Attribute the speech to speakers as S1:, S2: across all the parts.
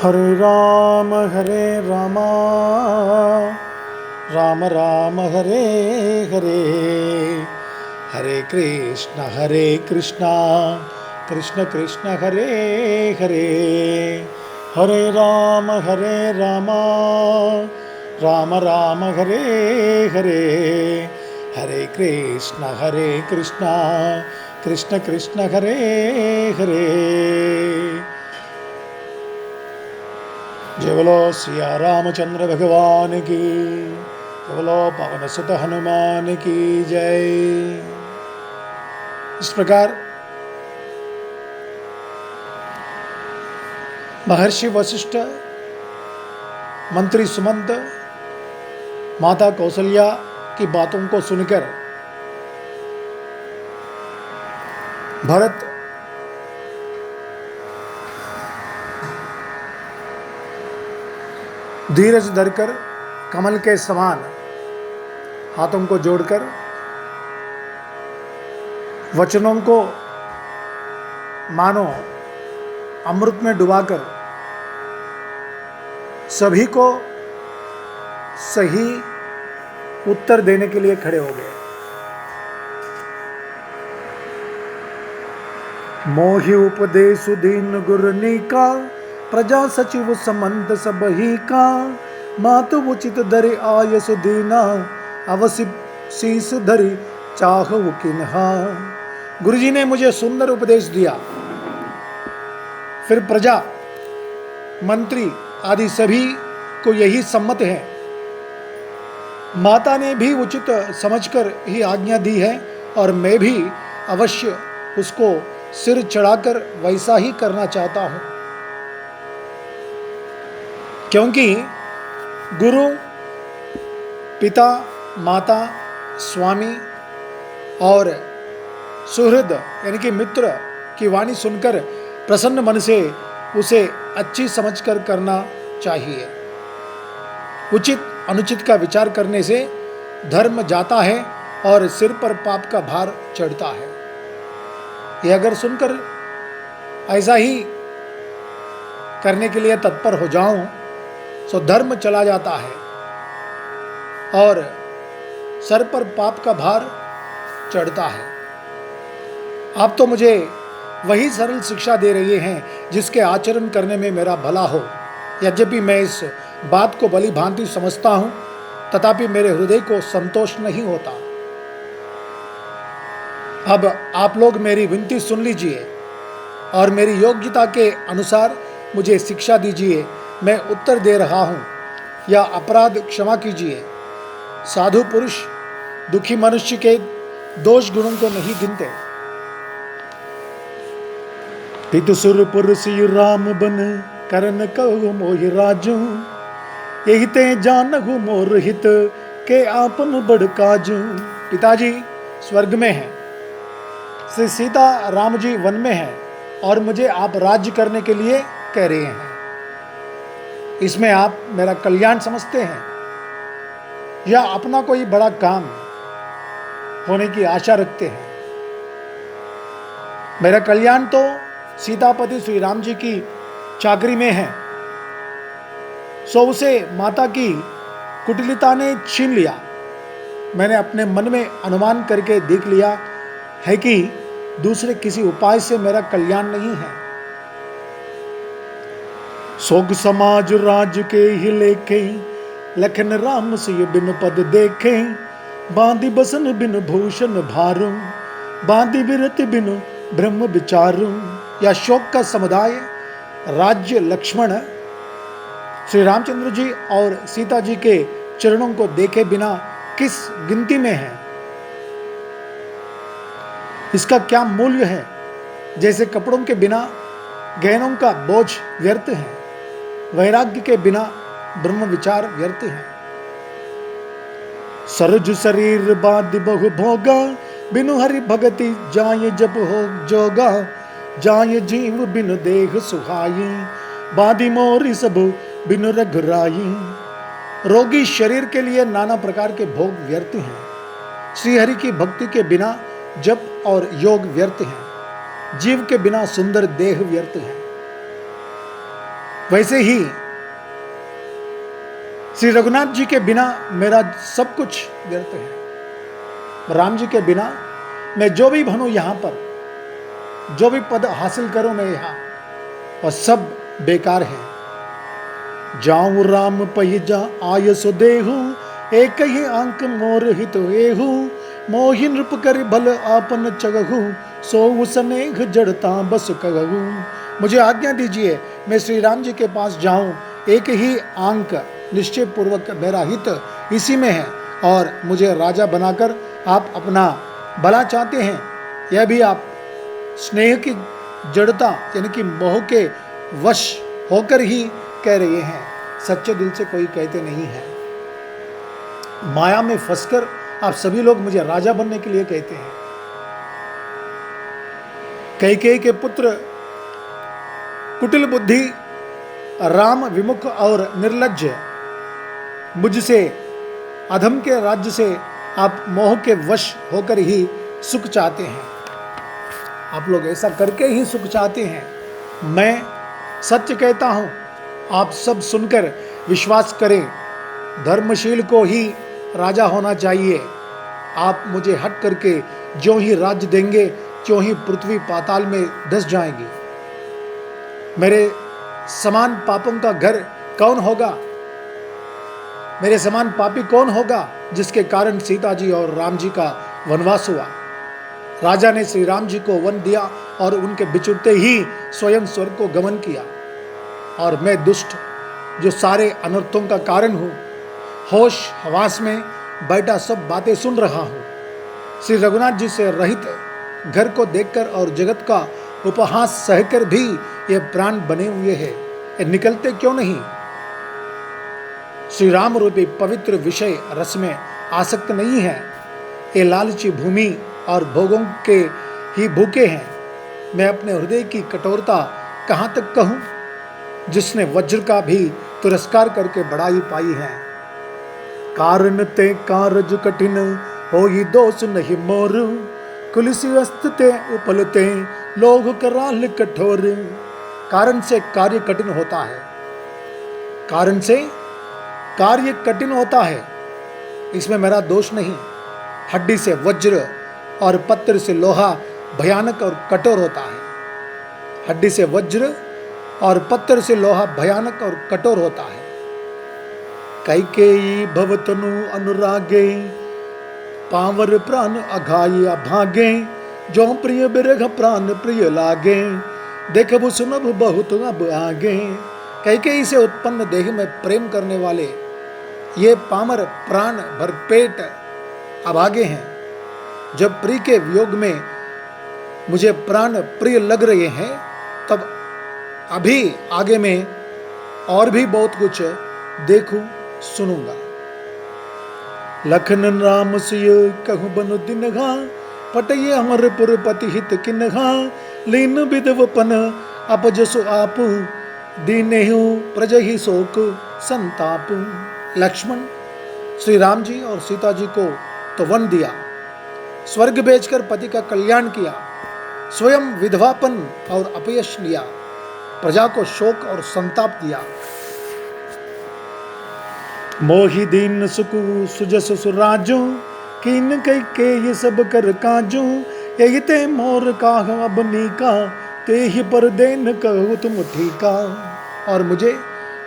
S1: हरे राम राम राम हरे हरे, हरे कृष्ण कृष्ण कृष्ण हरे हरे, हरे राम राम राम हरे हरे, हरे कृष्ण कृष्ण कृष्ण हरे हरे। जय बोलो सिया रामचंद्र भगवान की, जय बोलो पवन सुत हनुमान की जय। इस प्रकार महर्षि वशिष्ठ, मंत्री सुमंत, माता कौशल्या की बातों को सुनकर भरत धीरज धरकर कमल के समान हाथों को जोड़कर वचनों को मानो अमृत में डुबाकर सभी को सही उत्तर देने के लिए खड़े हो गए। मोहि उपदेशु दीन गुरनी का, प्रजा सचिव समंत सब ही का, मातु उचित धरि आयसु दीना, अवसि शीस धरि चाहु किन्हा। गुरुजी ने मुझे सुंदर उपदेश दिया। फिर प्रजा, मंत्री आदि सभी को यही सम्मत है। माता ने भी उचित समझकर ही आज्ञा दी है और मैं भी अवश्य उसको सिर चढ़ाकर वैसा ही करना चाहता हूं, क्योंकि गुरु, पिता, माता, स्वामी और सुहृद यानी कि मित्र की वाणी सुनकर प्रसन्न मन से उसे अच्छी समझकर करना चाहिए। उचित अनुचित का विचार करने से धर्म जाता है और सिर पर पाप का भार चढ़ता है। यह अगर सुनकर ऐसा ही करने के लिए तत्पर हो जाऊं तो धर्म चला जाता है और सर पर पाप का भार चढ़ता है। आप तो मुझे वही सरल शिक्षा दे रही हैं जिसके आचरण करने में मेरा भला हो। यद्यपि मैं इस बात को भली भांति समझता हूं, तथापि मेरे हृदय को संतोष नहीं होता। अब आप लोग मेरी विनती सुन लीजिए और मेरी योग्यता के अनुसार मुझे शिक्षा दीजिए। मैं उत्तर दे रहा हूं, या अपराध क्षमा कीजिए। साधु पुरुष दुखी मनुष्य के दोष गुणों को नहीं गिनते। पितु सुर पुरुषि राम बन करन कहु मोहि राजू, यही ते जानहु मोर हित के आपन बड़ काजू। पिताजी स्वर्ग में हैं, श्री सीता राम जी वन में हैं और मुझे आप राज्य करने के लिए कह रहे हैं। इसमें आप मेरा कल्याण समझते हैं या अपना कोई बड़ा काम होने की आशा रखते हैं? मेरा कल्याण तो सीतापति श्री राम जी की चाकरी में है, सो उसे माता की कुटिलता ने छीन लिया। मैंने अपने मन में अनुमान करके देख लिया है कि दूसरे किसी उपाय से मेरा कल्याण नहीं है। सोग समाज राज के ही लेखे, लखन राम सिय बिन पद देखे, बांधी बसन बिन भूषण भारू, बांधी विरत बिन ब्रह्म विचारू। या शोक का समुदाय राज्य लक्ष्मण श्री रामचंद्र जी और सीता जी के चरणों को देखे बिना किस गिनती में है? इसका क्या मूल्य है? जैसे कपड़ों के बिना गहनों का बोझ व्यर्थ है, वैराग्य के बिना ब्रह्म विचार व्यर्थ है। सरज शरीर बाध बहु भोगा, बिनु हरि भगति जाय जब हो जोगा, जाय जीव बिनु देह सुहाई, बाधी मोरी सब बिनु रघुराई। रोगी शरीर के लिए नाना प्रकार के भोग व्यर्थ हैं। श्रीहरि की भक्ति के बिना जप और योग व्यर्थ हैं। जीव के बिना सुंदर देह व्यर्थ है। वैसे ही श्री रघुनाथ जी के बिना मेरा सब कुछ व्यर्थ है। राम जी के बिना मैं जो भी बनूं यहां पर, जो भी पद हासिल करूं मैं यहां, और सब बेकार है। जाऊं राम पहिजा आय सो देहु, एक ही अंक मोर हित एहु, मोहि नृप कर भल आपन चगहु, सो स्नेह जड़ता बस कहू। मुझे आज्ञा दीजिए मैं श्री राम जी के पास जाऊं, एक ही अंक निश्चय पूर्वक मेरा हित इसी में है, और मुझे राजा बनाकर आप अपना भला चाहते हैं। यह भी आप स्नेह की जड़ता यानी कि मोह के वश होकर ही कह रहे हैं, सच्चे दिल से कोई कहते नहीं है। माया में फंसकर आप सभी लोग मुझे राजा बनने के लिए कहते हैं। कैकेयी के पुत्र कुटिल बुद्धि, राम विमुख और निर्लज्ज, मुझसे अधम के राज्य से आप मोह के वश होकर ही सुख चाहते हैं। आप लोग ऐसा करके ही सुख चाहते हैं। मैं सत्य कहता हूं, आप सब सुनकर विश्वास करें, धर्मशील को ही राजा होना चाहिए। आप मुझे हट करके जो ही राज्य देंगे, त्यों ही पृथ्वी पाताल में धंस जाएगी। मेरे समान पापों का घर कौन होगा? मेरे समान पापी कौन होगा जिसके कारण सीता जी और राम जी का वनवास हुआ? राजा ने श्री राम जी को वन दिया और उनके बिछुड़ते ही स्वयं स्वर्ग को गमन किया, और मैं दुष्ट जो सारे अनर्थों का कारण हूं, होश हवास में बैठा सब बातें सुन रहा हूं। श्री रघुनाथ जी से रहित घर को देखकर और जगत का उपहास सहकर भी ये प्राण बने हुए हैं, ये निकलते क्यों नहीं? श्री राम रूपी पवित्र विषय रस में आसक्त नहीं है। ये लालची भूमि और भोगों के ही भूखे हैं। मैं अपने हृदय की कठोरता कहाँ तक कहूँ, जिसने वज्र का भी तिरस्कार करके बड़ाई पाई है। कारण ते कारज कठिन हो ही दोष नहीं मोर, कुलिसी अस्ते उपलते लोग कराल कठोर। कारण से कार्य कठिन होता है, कारण से कार्य कठिन होता है, इसमें मेरा दोष नहीं। हड्डी से वज्र और पत्थर से लोहा भयानक और कठोर होता है। हड्डी से वज्र और पत्थर से लोहा भयानक और कठोर होता है। कैकेयी भवतनु अनुरागे, पावर प्राण अघाई अभागे, जो प्रिय बिरघ प्राण प्रिय लागे, देखबु सुनब बहुत अब आगे। कैकेयी से उत्पन्न देह में प्रेम करने वाले ये पामर प्राण भरपेट अभागे हैं। जब प्रिय के वियोग में मुझे प्राण प्रिय लग रहे हैं, तब अभी आगे में और भी बहुत कुछ देखूं सुनूंगा। लखन राम सिय कहूँ बनु दिन घा, पटये अमर पुर पति हित किन घा, लीन विधवपन अपजसु आपु, दीनेहु प्रजहि शोक संतापु। लक्ष्मण, श्री राम जी और सीता जी को तो वन दिया, स्वर्ग भेजकर पति का कल्याण किया, स्वयं विधवापन और अपयश लिया, प्रजा को शोक और संताप दिया। मोहि दीन सुकु सुजस सुराजू, कीन कई के ये सब कर काजू, यही ते मोर काह अब नीका, ते ही पर देन कहु तुम ठीका। और मुझे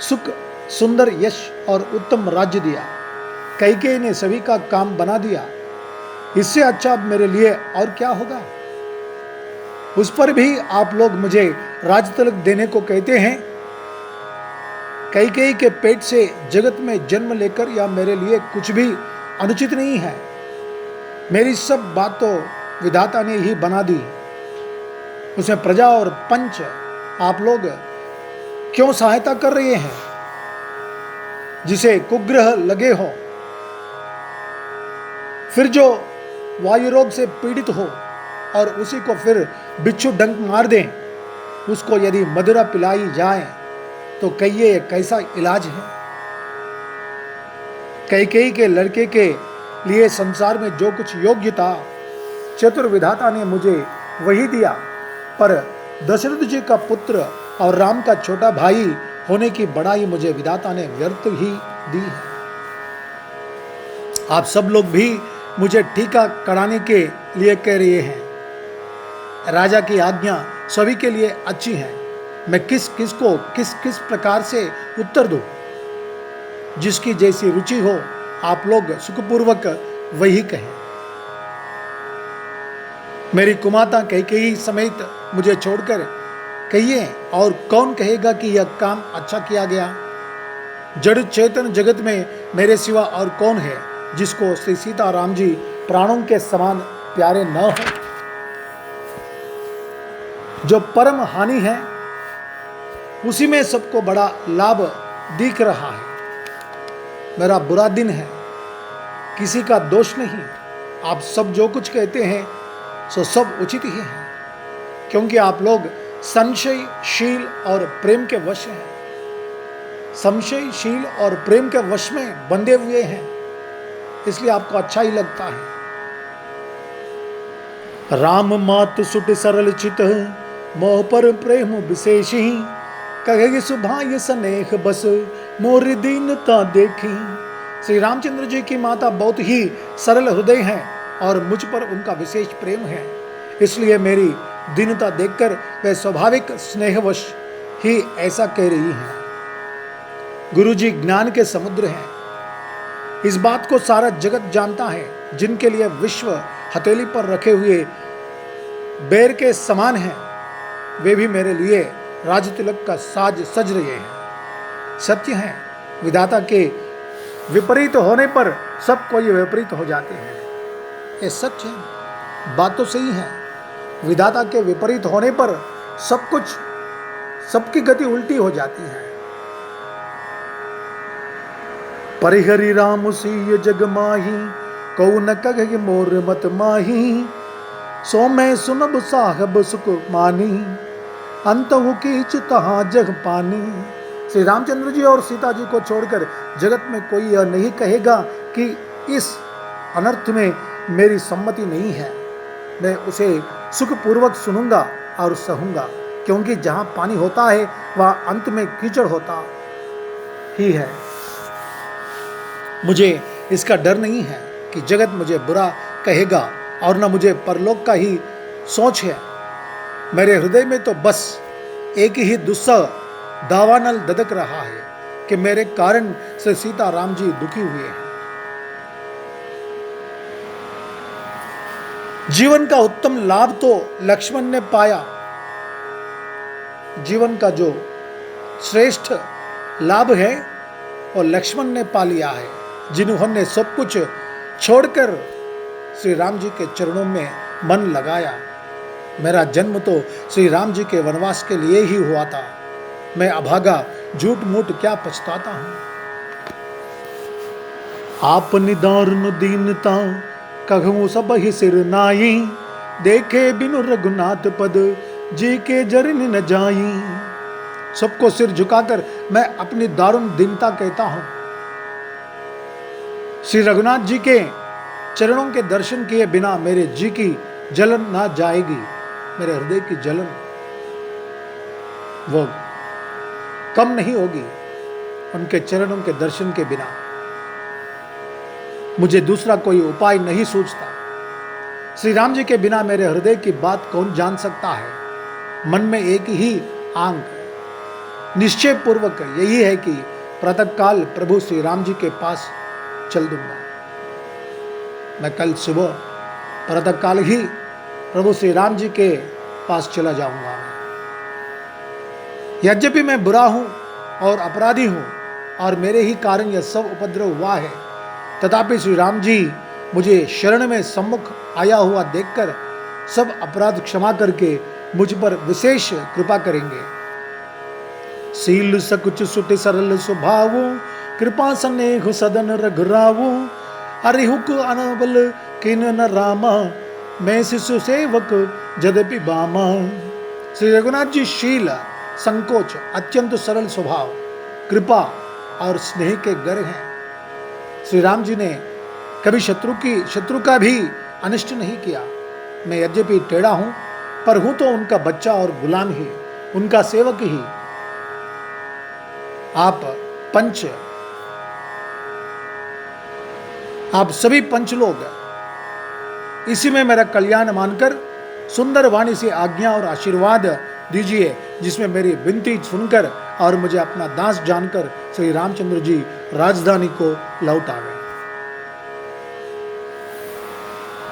S1: सुख, सुंदर यश और उत्तम राज्य दिया। कैकेयी ने सभी का काम बना दिया, इससे अच्छा मेरे लिए और क्या होगा? उस पर भी आप लोग मुझे राज तिलक देने को कहते हैं। कैकेयी के पेट से जगत में जन्म लेकर या मेरे लिए कुछ भी अनुचित नहीं है। मेरी सब बात तो विधाता ने ही बना दी, उसमें प्रजा और पंच आप लोग क्यों सहायता कर रहे हैं? जिसे कुग्रह लगे हो, फिर जो वायु रोग से पीड़ित हो और उसी को फिर बिच्छू डंक मार दें, उसको यदि मदिरा पिलाई जाए तो कहिए कैसा इलाज है? कैकेयी के लड़के के लिए संसार में जो कुछ योग्य था, चतुर विधाता ने मुझे वही दिया, पर दशरथ जी का पुत्र और राम का छोटा भाई होने की बड़ाई मुझे विधाता ने व्यर्थ ही दी है। आप सब लोग भी मुझे टीका कराने के लिए कह रहे हैं। राजा की आज्ञा सभी के लिए अच्छी है। मैं किस किस को किस किस प्रकार से उत्तर दूं? जिसकी जैसी रुचि हो आप लोग सुखपूर्वक वही कहें। मेरी कुमाता कैकेयी समेत मुझे छोड़कर कहिए, और कौन कहेगा कि यह काम अच्छा किया गया? जड़ चेतन जगत में मेरे सिवा और कौन है जिसको श्री सीताराम जी प्राणों के समान प्यारे न हो? जो परम हानि है उसी में सबको बड़ा लाभ दिख रहा है। मेरा बुरा दिन है, किसी का दोष नहीं। आप सब जो कुछ कहते हैं सो सब उचित ही है, क्योंकि आप लोग संशयशील और प्रेम के वश हैं। संशयशील और प्रेम के वश में बंधे हुए हैं, इसलिए आपको अच्छा ही लगता है। राम मात सुट सरल चित, मोह पर प्रेम विशेष ही, कहे सुभाय स्नेह बस मोर दीनता देखी। श्री रामचंद्र जी की माता बहुत ही सरल हृदय हैं और मुझ पर उनका विशेष प्रेम है, इसलिए मेरी दीनता देखकर वे स्वाभाविक स्नेहवश ही ऐसा कह रही हैं। गुरु जी ज्ञान के समुद्र हैं, इस बात को सारा जगत जानता है। जिनके लिए विश्व हथेली पर रखे हुए बेर के समान हैं, वे भी मेरे लिए राजतिलक का साज सज रहे हैं। सत्य है, विधाता के विपरीत होने पर सब कोई विपरीत हो जाते हैं। ये सच है, बात तो सही है। विधाता के विपरीत होने पर सब कुछ, सबकी गति उल्टी हो जाती है। परिहरि राम सीय जग माही, कौ न कह मोर मत माही, सो मैं सुनब साहब सुख मानी, अंतहु कीच तहाँ जग पानी। श्री रामचंद्र जी और सीता जी को छोड़कर जगत में कोई यह नहीं कहेगा कि इस अनर्थ में मेरी सम्मति नहीं है। मैं उसे सुखपूर्वक सुनूंगा और सहूंगा, क्योंकि जहाँ पानी होता है वह अंत में कीचड़ होता ही है। मुझे इसका डर नहीं है कि जगत मुझे बुरा कहेगा, और न मुझे परलोक का ही सोच है। मेरे हृदय में तो बस एक ही दुस्सह दावानल ददक रहा है कि मेरे कारण से सीता राम जी दुखी हुए हैं। जीवन का उत्तम लाभ तो लक्ष्मण ने पाया। जीवन का जो श्रेष्ठ लाभ है वो लक्ष्मण ने पा लिया है, जिन्होंने सब कुछ छोड़कर श्री राम जी के चरणों में मन लगाया। मेरा जन्म तो श्री राम जी के वनवास के लिए ही हुआ था। मैं अभागा झूठ मूठ क्या पछताता हूं। आप निदारुन दीनता कहूं सब ही सिर नाई, देखे बिनु रघुनाथ पद जी के जरन न जाई। सबको सिर झुकाकर मैं अपनी दारुण दीनता कहता हूं। श्री रघुनाथ जी के चरणों के दर्शन किए बिना मेरे जी की जलन ना जाएगी। मेरे हृदय की जलन वो कम नहीं होगी उनके चरणों के दर्शन के बिना। मुझे दूसरा कोई उपाय नहीं सूझता। श्री राम जी के बिना मेरे हृदय की बात कौन जान सकता है। मन में एक ही आंग निश्चय पूर्वक यही है कि प्रातःकाल प्रभु श्री राम जी के पास चल दूंगा। मैं कल सुबह प्रातःकाल ही प्रभु श्री राम जी के पास चला जाऊंगा। यद्यपि मैं बुरा हूं और अपराधी हूं और मेरे ही कारण यह सब उपद्रव हुआ है, तथापि श्री राम जी मुझे शरण में सम्मुख आया हुआ देखकर सब अपराध क्षमा करके मुझ पर विशेष कृपा करेंगे। सील सकुच सुट सरल स्वभाव, कृपा स्नेह सदन रघुरावो, हरिहुक अनबल किन न रामा, मैं शिशु सेवक जदपि बामा। श्री रघुनाथ जी शील, संकोच, अत्यंत सरल स्वभाव, कृपा और स्नेह के गर हैं। श्री राम जी ने कभी शत्रु का भी अनिष्ट नहीं किया। मैं यद्यपि टेढ़ा हूं पर हूं तो उनका बच्चा और गुलाम ही, उनका सेवक ही। आप सभी पंच लोग इसी में मेरा कल्याण मानकर सुंदर वाणी से आज्ञा और आशीर्वाद दीजिए, जिसमें मेरी विनती सुनकर और मुझे अपना दास जानकर श्री रामचंद्र जी राजधानी को लौट आवे।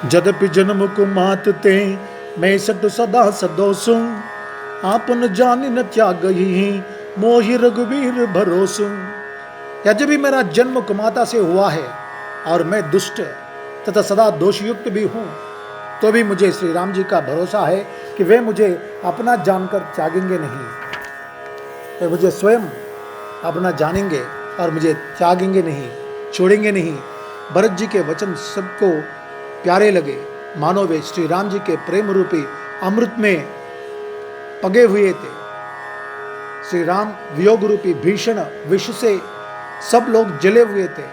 S1: जदपि जन्म को मात ते मैं सट सदा सदोसु, आपन जान न त्याग ही मोहि रघुवीर भरोसु। यद्यपि भी मेरा जन्म कुमाता से हुआ है और मैं दुष्ट तथा सदा दोषयुक्त भी हूँ, तो भी मुझे श्री राम जी का भरोसा है कि वे मुझे अपना जानकर त्यागेंगे नहीं, वे मुझे स्वयं अपना जानेंगे और मुझे त्यागेंगे नहीं, छोड़ेंगे नहीं। भरत जी के वचन सबको प्यारे लगे, मानो वे श्री राम जी के प्रेम रूपी अमृत में पगे हुए थे। श्री राम वियोग रूपी भीषण विष से सब लोग जले हुए थे।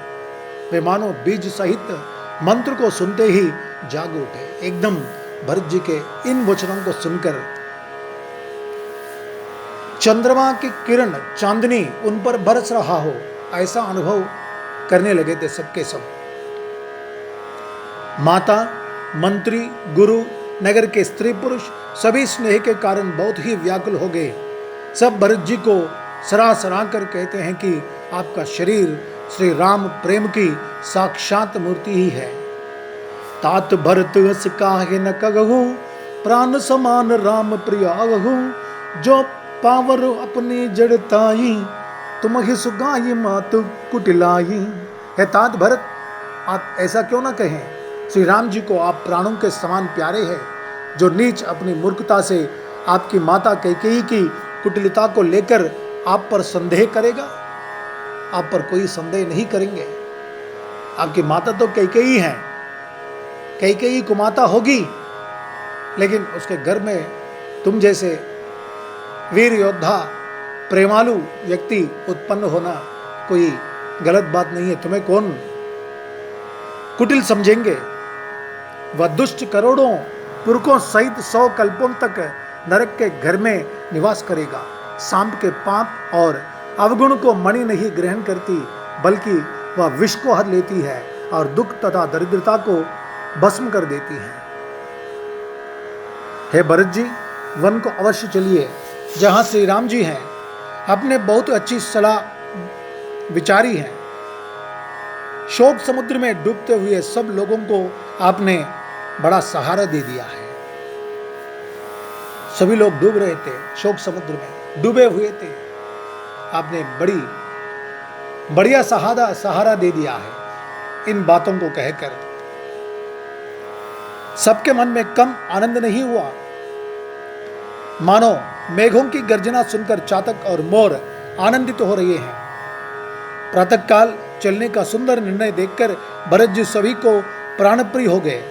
S1: वे मानो बीज सहित मंत्र को सुनते ही जाग उठे। एकदम भरत जी के इन वचनों को सुनकर चंद्रमा की किरण चांदनी उन पर बरस रहा हो, ऐसा अनुभव करने लगे थे सबके सब। माता, मंत्री, गुरु, नगर के स्त्री पुरुष सभी स्नेह के कारण बहुत ही व्याकुल हो गए। सब भरत जी को सराह सराह कर कहते हैं कि आपका शरीर श्री राम प्रेम की साक्षात मूर्ति ही है। तात भरत हस काहे न कहूँ, प्राण समान राम प्रियाहू। जो पावर अपनी जड़ताई, तुम ही सुगाई मात कुटिलाई। है तात भरत, आप ऐसा क्यों ना कहें, श्री राम जी को आप प्राणों के समान प्यारे हैं। जो नीच अपनी मूर्खता से आपकी माता कैकेयी की कुटिलता को लेकर आप पर संदेह करेगा, आप पर कोई संदेह नहीं करेंगे। आपकी माता तो कैकेयी है, कैकेयी कुमाता होगी, लेकिन उसके घर में तुम जैसे वीर योद्धा प्रेमालु व्यक्ति उत्पन्न होना कोई गलत बात नहीं है। तुम्हें कौन कुटिल समझेंगे। वह दुष्ट करोड़ों पुरखों सहित 100 कल्पों तक नरक के घर में निवास करेगा। सांप के पाप और अवगुण को मणि नहीं ग्रहण करती, बल्कि वह विष को हर लेती है और दुख तथा दरिद्रता को भस्म कर देती है। हे भरत जी, वन को अवश्य चलिए जहां श्री राम जी हैं। आपने बहुत अच्छी सलाह विचारी है। शोक समुद्र में डूबते हुए सब लोगों को आपने बड़ा सहारा दे दिया है। सभी लोग डूब रहे थे, शोक समुद्र में डूबे हुए थे। आपने बढ़िया सहारा दे दिया है। इन बातों को कहकर सबके मन में कम आनंद नहीं हुआ। मानो मेघों की गर्जना सुनकर चातक और मोर आनंदित हो रहे हैं। प्रातःकाल चलने का सुंदर निर्णय देखकर भरत जी सभी को प्राणप्रिय हो गए।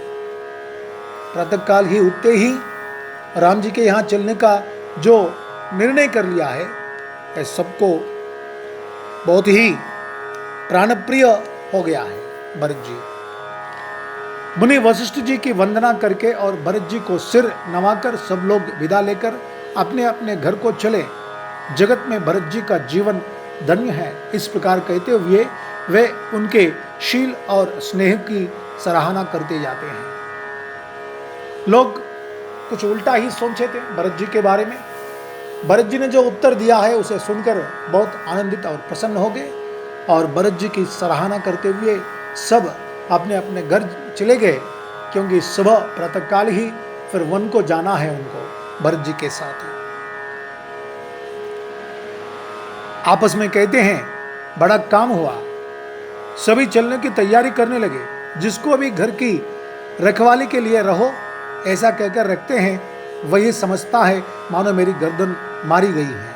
S1: प्रातःकाल ही उठते ही राम जी के यहाँ चलने का जो निर्णय कर लिया है, सबको बहुत ही प्राणप्रिय हो गया है भरत जी। मुनि वशिष्ठ जी की वंदना करके और भरत जी को सिर नवाकर सब लोग विदा लेकर अपने अपने घर को चले। जगत में भरत जी का जीवन धन्य है, इस प्रकार कहते हुए वे उनके शील और स्नेह की सराहना करते जाते हैं। लोग कुछ उल्टा ही सोचे थे भरत जी के बारे में। भरत जी ने जो उत्तर दिया है उसे सुनकर बहुत आनंदित और प्रसन्न हो गए और भरत जी की सराहना करते हुए सब अपने अपने घर चले गए, क्योंकि सुबह प्रातःकाल ही फिर वन को जाना है उनको भरत जी के साथ। आपस में कहते हैं बड़ा काम हुआ, सभी चलने की तैयारी करने लगे। जिसको अभी घर की रखवाली के लिए रहो ऐसा कहकर रखते हैं, वही समझता है मानो मेरी गर्दन मारी गई है।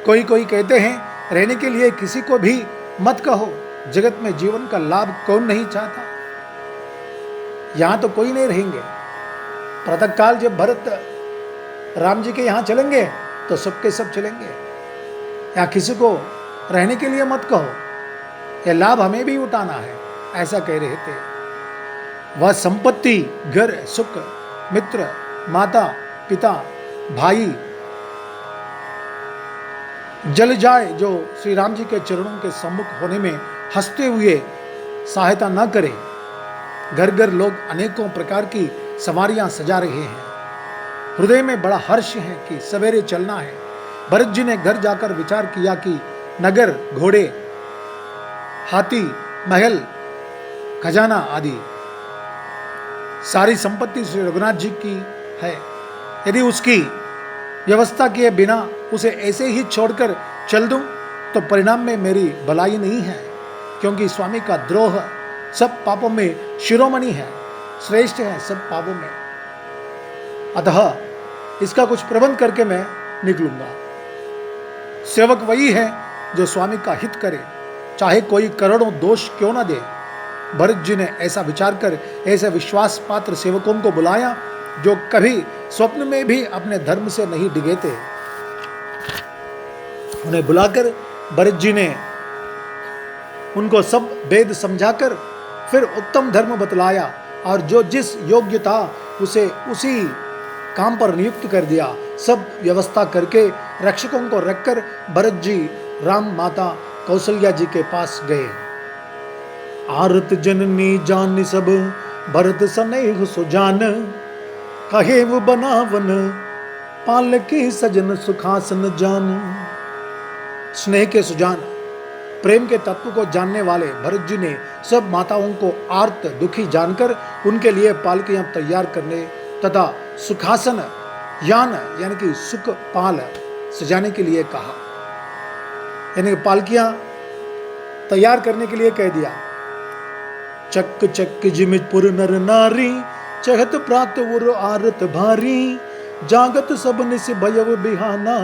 S1: कोई कोई कहते हैं रहने के लिए किसी को भी मत कहो, जगत में जीवन का लाभ कौन नहीं चाहता। यहां तो कोई नहीं रहेंगे। प्रातःकाल जब भरत राम जी के यहां चलेंगे तो सबके सब चलेंगे। या किसी को रहने के लिए मत कहो, यह लाभ हमें भी उठाना है, ऐसा कह रहे थे। वह संपत्ति, घर, सुख, मित्र, माता, पिता, भाई जल जाए जो श्री राम जी के चरणों के सम्मुख होने में हंसते हुए सहायता न करे। घर घर लोग अनेकों प्रकार की सवारियां सजा रहे हैं। हृदय में बड़ा हर्ष है कि सवेरे चलना है। भरत जी ने घर जाकर विचार किया कि नगर, घोड़े, हाथी, महल, खजाना आदि सारी संपत्ति श्री रघुनाथ जी की है। यदि उसकी व्यवस्था किए बिना उसे ऐसे ही छोड़कर चल दूं तो परिणाम में मेरी भलाई नहीं है, क्योंकि स्वामी का द्रोह सब पापों में शिरोमणि है, श्रेष्ठ है सब पापों में। अतः इसका कुछ प्रबंध करके मैं निकलूंगा। सेवक वही है जो स्वामी का हित करे, चाहे कोई करोड़ों दोष क्यों ना दे। भरत जी ने ऐसा विचार कर ऐसे विश्वास पात्र सेवकों को बुलाया जो कभी स्वप्न में भी अपने धर्म से नहीं डिगे थे। उन्हें बुलाकर भरत जी ने उनको सब वेद समझाकर फिर उत्तम धर्म बतलाया और जो जिस योग्य था उसे उसी काम पर नियुक्त कर दिया। सब व्यवस्था करके रक्षकों को रखकर भरत जी राम माता कौशल्या जी के पास गए। आरत जननी जान सब भरत स्नेह सुजान, कहे वो बनावन पालकी सजन सुखासन जान। स्नेह के सुजान, प्रेम के तत्व को जानने वाले भरत जी ने सब माताओं को आर्त दुखी जानकर उनके लिए पालकियां तैयार करने तथा सुखासन यान यानी कि सुख पाल सजाने के लिए कहा। यानी पालकियां तैयार करने के लिए कह दिया। चक चक जिमितपुर नर नारी, चहत प्रात उर आरत भारी, जागत सब निस भयव बिहाना,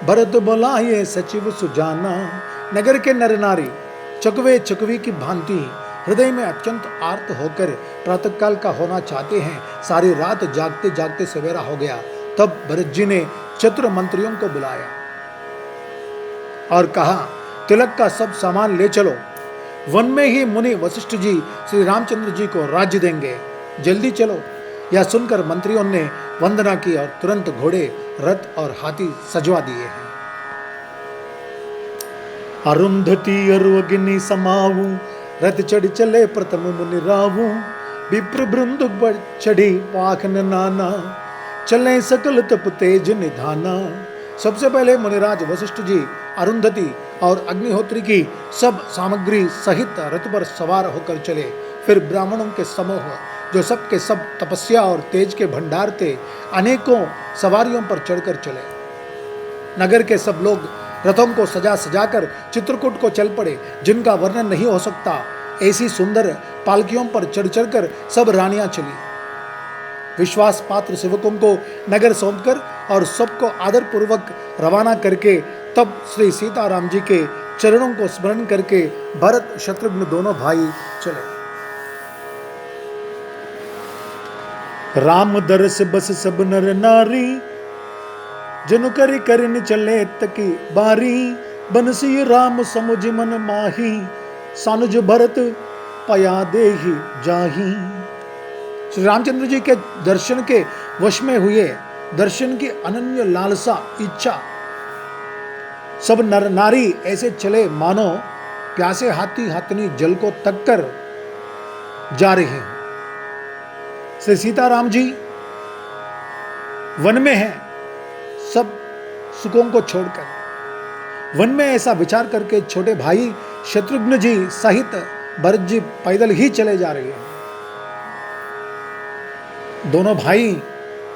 S1: भरत बुलाए सचिव सुजाना। नगर के नर नारी चकवे चकवी की भांति हृदय में अत्यंत आर्त होकर प्रातःकाल का होना चाहते हैं। सारी रात जागते जागते सवेरा हो गया। तब भरत जी ने चतुर मंत्रियों को बुलाया और कहा, तिलक का सब सामान ले चलो, वन में ही मुनि वशिष्ठ जी श्री रामचंद्र जी को राज्य देंगे, जल्दी चलो। यह सुनकर मंत्रियों ने वंदना की और तुरंत घोड़े, रथ और हाथी सजवा दिए हैं। अरुंधति अरुअग्नि समाऊ, रथ चढ़ चले प्रथम मुनि राहू, विप्र बृंद चढ़ी पाखन नाना, चले सकल तप तेज निधाना। सबसे पहले मुनिराज वशिष्ठ जी अरुंधति और अग्निहोत्री की सब सामग्री सहित रथ पर सवार होकर चले। फिर ब्राह्मणों के समूह जो सब के सब तपस्या और तेज के भंडार थे, अनेकों सवारियों पर चढ़कर चले। नगर के सब लोग रथों को सजा सजाकर चित्रकूट को चल पड़े, जिनका वर्णन नहीं हो सकता। ऐसी सुंदर पालकियों पर चढ़ चढ़कर सब रानियां चली। विश्वास पात्र सेवकों को नगर सौंपकर और सबको आदर पूर्वक रवाना करके तब श्री सीताराम जी के चरणों को स्मरण करके भरत शत्रुघ्न दोनों भाई चले। राम दरस बस सब नर नारी, जनु करी करन चले तकी बारी, बनसी राम समुझ मन माही, सानुज भरत पया देहि जाही। श्री रामचंद्र जी के दर्शन के वश में हुए, दर्शन की अनन्य लालसा इच्छा सब नर नारी ऐसे चले मानो प्यासे हाथी हाथनी जल को तक कर जा रहे हैं। श्री सीताराम जी वन में हैं, सब सुखों को छोड़कर। वन में ऐसा विचार करके छोटे भाई शत्रुघ्न जी सहित भरत जी पैदल ही चले जा रहे हैं। दोनों भाई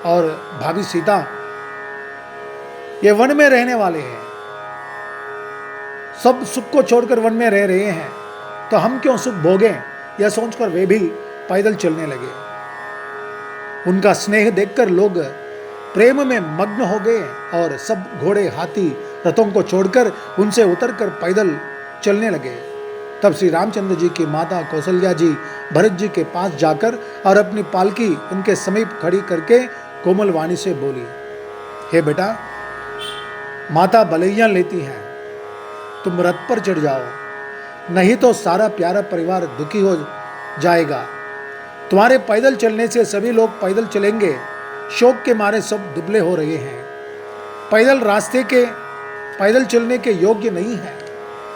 S1: और भाभी सीता ये वन में रहने वाले हैं, सब सुख को छोड़कर वन में रह रहे हैं, तो हम क्यों सुख भोगें, यह सोचकर वे भी पैदल चलने लगे। उनका स्नेह देखकर लोग प्रेम में मग्न हो गए और सब घोड़े हाथी रथों को छोड़कर उनसे उतरकर पैदल चलने लगे। तब श्री रामचंद्र जी की माता कौशल्या जी भरत जी के पास जाकर और अपनी पालकी उनके समीप खड़ी करके कोमल वाणी से बोली, हे बेटा, माता बलैयां लेती हैं, तुम रथ पर चढ़ जाओ, नहीं तो सारा प्यारा परिवार दुखी हो जाएगा। तुम्हारे पैदल चलने से सभी लोग पैदल चलेंगे, शोक के मारे सब दुबले हो रहे हैं। पैदल रास्ते के पैदल चलने के योग्य नहीं है,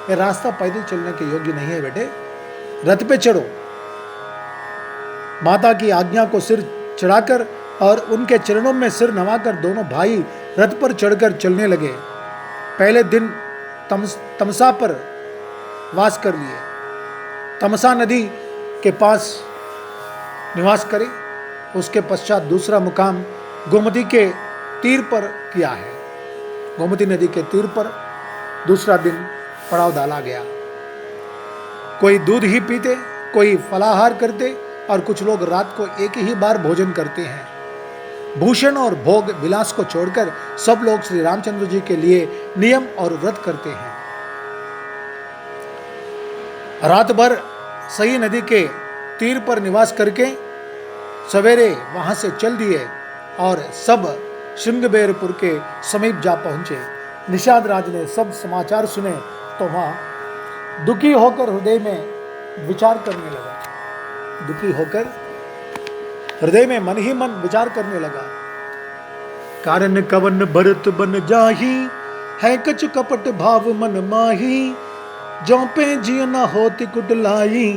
S1: ये रास्ता पैदल चलने के योग्य नहीं है बेटे, रथ पे चढ़ो। माता की आज्ञा को सिर चढ़ाकर और उनके चरणों में सिर नवाकर दोनों भाई रथ पर चढ़कर चलने लगे। पहले दिन तमसा पर वास कर लिए, तमसा नदी के पास निवास करे। उसके पश्चात दूसरा मुकाम गोमती के तीर पर किया है। गोमती नदी के तीर पर दूसरा दिन पड़ाव डाला गया। कोई दूध ही पीते, कोई फलाहार करते और कुछ लोग रात को एक ही बार भोजन करते हैं। भूषण और भोग विलास को छोड़कर सब लोग श्री रामचंद्र जी के लिए नियम और व्रत करते हैं। रात भर सही नदी के तीर पर निवास करके सवेरे वहां से चल दिए और सब श्रृंगबेरपुर के समीप जा पहुंचे। निषाद राज ने सब समाचार सुने तो वहां दुखी होकर हृदय में विचार करने लगा। दुखी होकर हृदय में मन ही मन विचार करने लगा। कारण कवन भरत बन जाही, है कछु कपट भाव मन माही। जो पे जिय न होती कुटलाई,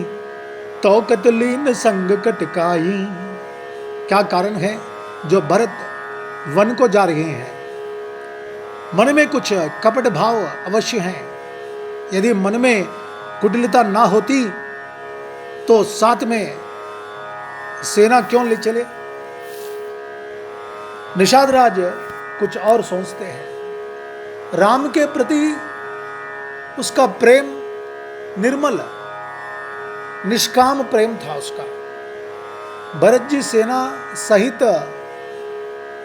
S1: तो कतलीन संग कटकाई। क्या कारण है जो भरत वन को जा रहे हैं? मन में कुछ कपट भाव अवश्य हैं। यदि मन में कुटिलता ना होती तो साथ में सेना क्यों ले चले? निषाद राज कुछ और सोचते हैं। राम के प्रति उसका प्रेम निर्मल निष्काम प्रेम था उसका। भरत जी सेना सहित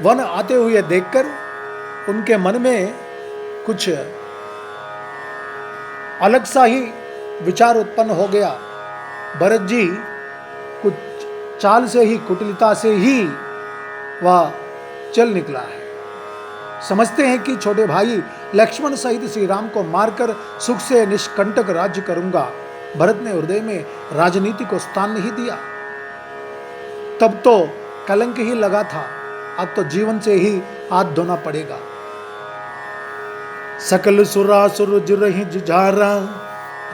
S1: वन आते हुए देखकर उनके मन में कुछ अलग सा ही विचार उत्पन्न हो गया। भरत जी कुछ चाल से ही, कुटिलता से ही वह चल निकला है। समझते हैं कि छोटे भाई लक्ष्मण सहित श्री राम को मारकर सुख से निष्कंटक राज्य करूंगा। भरत ने हृदय में राजनीति को स्थान नहीं दिया। तब तो कलंक ही लगा था, अब तो जीवन से ही हाथ धोना पड़ेगा। सकल सुरासुर जुरहि जुझारा,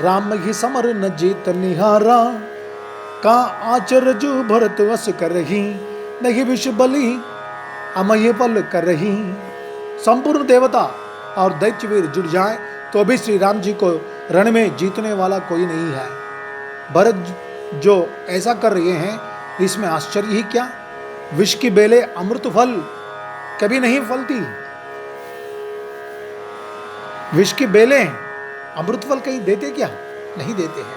S1: राम ही समर न जीत निहारा। का आचर जो भरत वस करही, नहीं विष बलि अमय बल करही। संपूर्ण देवता और दैत्यवीर जुट जाए तो भी श्री राम जी को रण में जीतने वाला कोई नहीं है। भरत जो ऐसा कर रहे हैं इसमें आश्चर्य ही क्या? विष की बेले अमृत फल कभी नहीं फलती। विष की बेले अमृत फल कहीं देते क्या? नहीं देते हैं।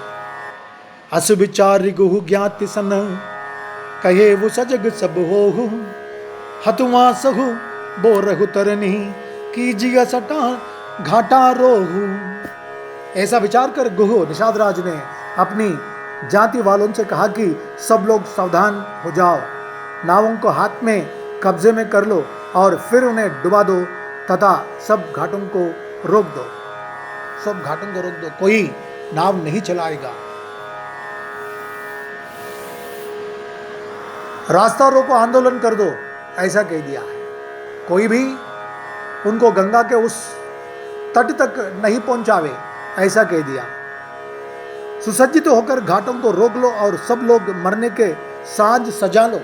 S1: अस विचार गुहु ज्ञाति सन, कहे वो सजग सब हो। हतुआ सहु बो रहु तरनी, कीजिए सटा घाटा रोहू। ऐसा विचार कर गुहु निषाद राज ने अपनी जाति वालों से कहा कि सब लोग सावधान हो जाओ, नावों को हाथ में कब्जे में कर लो और फिर उन्हें डुबा दो तथा सब घाटों को रोक दो। सब घाटों को रोक दो, कोई नाव नहीं चलाएगा। रास्ता रोको आंदोलन कर दो, ऐसा कह दिया है। कोई भी उनको गंगा के उस तट तक नहीं पहुंचावे, ऐसा कह दिया। सुसज्जित होकर घाटों को रोक लो और सब लोग मरने के साज सजा लो।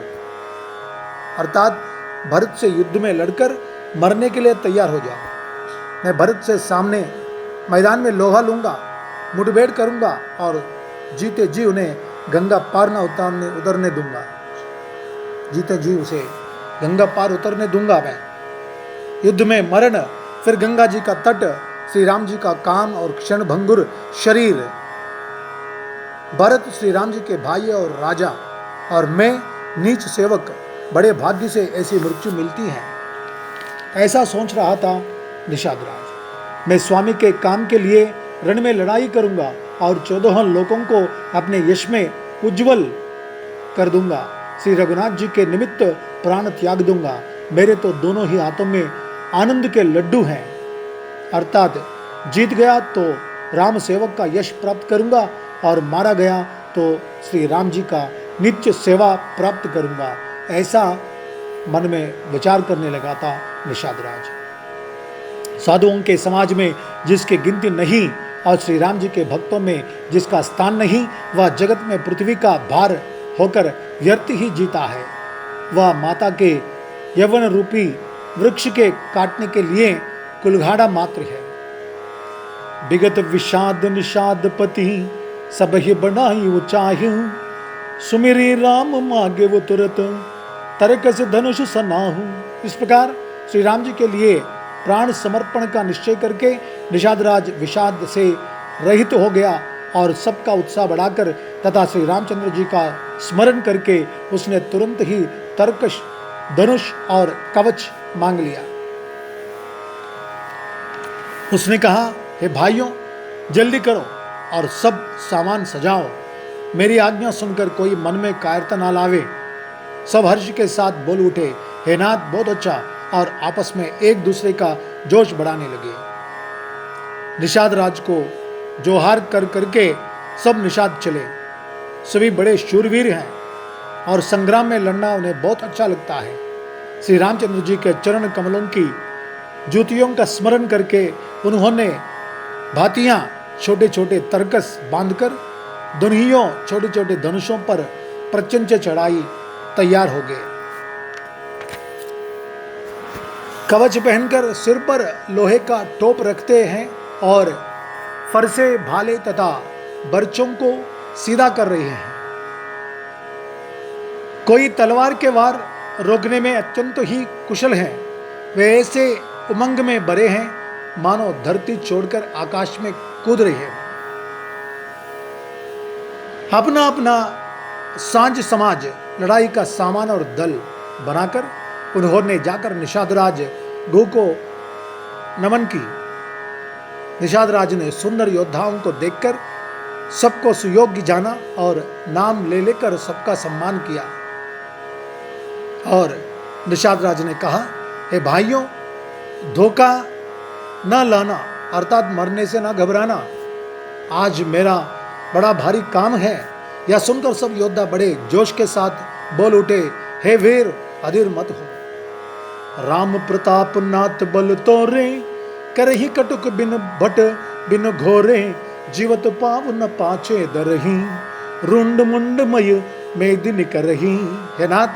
S1: अर्थात भरत से युद्ध में लड़कर मरने के लिए तैयार हो जाओ। मैं भरत से सामने मैदान में लोहा लूंगा, मुठभेड़ करूंगा और जीते जी उन्हें गंगा पार न उतरने दूंगा। जीते जी उसे गंगा पार उतरने दूंगा मैं। युद्ध में मरण, फिर गंगा जी का तट, श्री राम जी का काम और क्षण भंगुर शरीर। भरत श्री राम जी के भाई और राजा, और मैं नीच सेवक, बड़े भाग्य से ऐसी मृत्यु मिलती है। ऐसा सोच रहा था निषाद राज। मैं स्वामी के काम के लिए रण में लड़ाई करूंगा और 14 लोगों को अपने यश में उज्जवल कर दूंगा। श्री रघुनाथ जी के निमित्त प्राण त्याग दूंगा। मेरे तो दोनों ही हाथों में आनंद के लड्डू हैं। अर्थात जीत गया तो राम सेवक का यश प्राप्त करूंगा और मारा गया तो श्री राम जी का नित्य सेवा प्राप्त करूंगा। ऐसा मन में विचार करने लगा था निषाद राज। साधुओं के समाज में जिसकी गिनती नहीं और श्री राम जी के भक्तों में जिसका स्थान नहीं, वह जगत में पृथ्वी का भार होकर व्यर्थ ही जीता है। वह माता के यवन रूपी वृक्ष के काटने के लिए कुल्हाड़ा मात्र है। विगत विषाद निषाद पति सब ही बनाई ऊंचाई, सुमिरी राम मागे वो तुरत तरक से धनुष सनाहू। इस प्रकार श्री राम जी के लिए प्राण समर्पण का निश्चय करके निषाद राज विषाद से रहित हो गया और सबका उत्साह बढ़ाकर तथा श्री रामचंद्र जी का स्मरण करके उसने तुरंत ही तरकश धनुष और कवच मांग लिया। उसने कहा, हे भाइयों, जल्दी करो और सब सामान सजाओ। मेरी आज्ञा सुनकर कोई मन में कायरता ना लावे। सब हर्ष के साथ बोल उठे, हे नाथ, बहुत अच्छा, और आपस में एक दूसरे का जोश बढ़ाने लगे। निषाद राज को जोहार कर करके सब निषाद चले। सभी बड़े शूरवीर हैं और संग्राम में लड़ना उन्हें बहुत अच्छा लगता है। श्री रामचंद्र जी के चरण कमलों की जूतियों का स्मरण करके उन्होंने भातियां छोटे छोटे तरकस बांधकर दुनियों छोटे छोटे धनुषों पर प्रचंड चढ़ाई तैयार हो गए। कवच पहनकर सिर पर लोहे का टोप रखते हैं और फरसे भाले तथा बर्चों को सीधा कर रहे हैं। कोई तलवार के वार रोकने में अत्यंत ही कुशल हैं। वे ऐसे उमंग में भरे हैं मानो धरती छोड़कर आकाश में कूद रहे हैं। अपना अपना सांझ समाज लड़ाई का सामान और दल बनाकर उन्होंने जाकर निषाद राज गो को नमन की। निषाद राज ने सुंदर योद्धाओं को देखकर सबको सुयोग्य जाना और नाम ले लेकर सबका सम्मान किया। और निषाद राज ने कहा, हे भाइयों, धोखा न लाना अर्थात मरने से न घबराना। आज मेरा बड़ा भारी काम है। यह सुनकर सब योद्धा बड़े जोश के साथ बोल उठे, हे वीर, अधीर मत हो। राम प्रताप नाथ बल तोरे, करही कटुक बिन भट बिन घोरे, जीवत पाव न पाछे दरही, रुंड मुंड मय मेदिन करही। हे नाथ,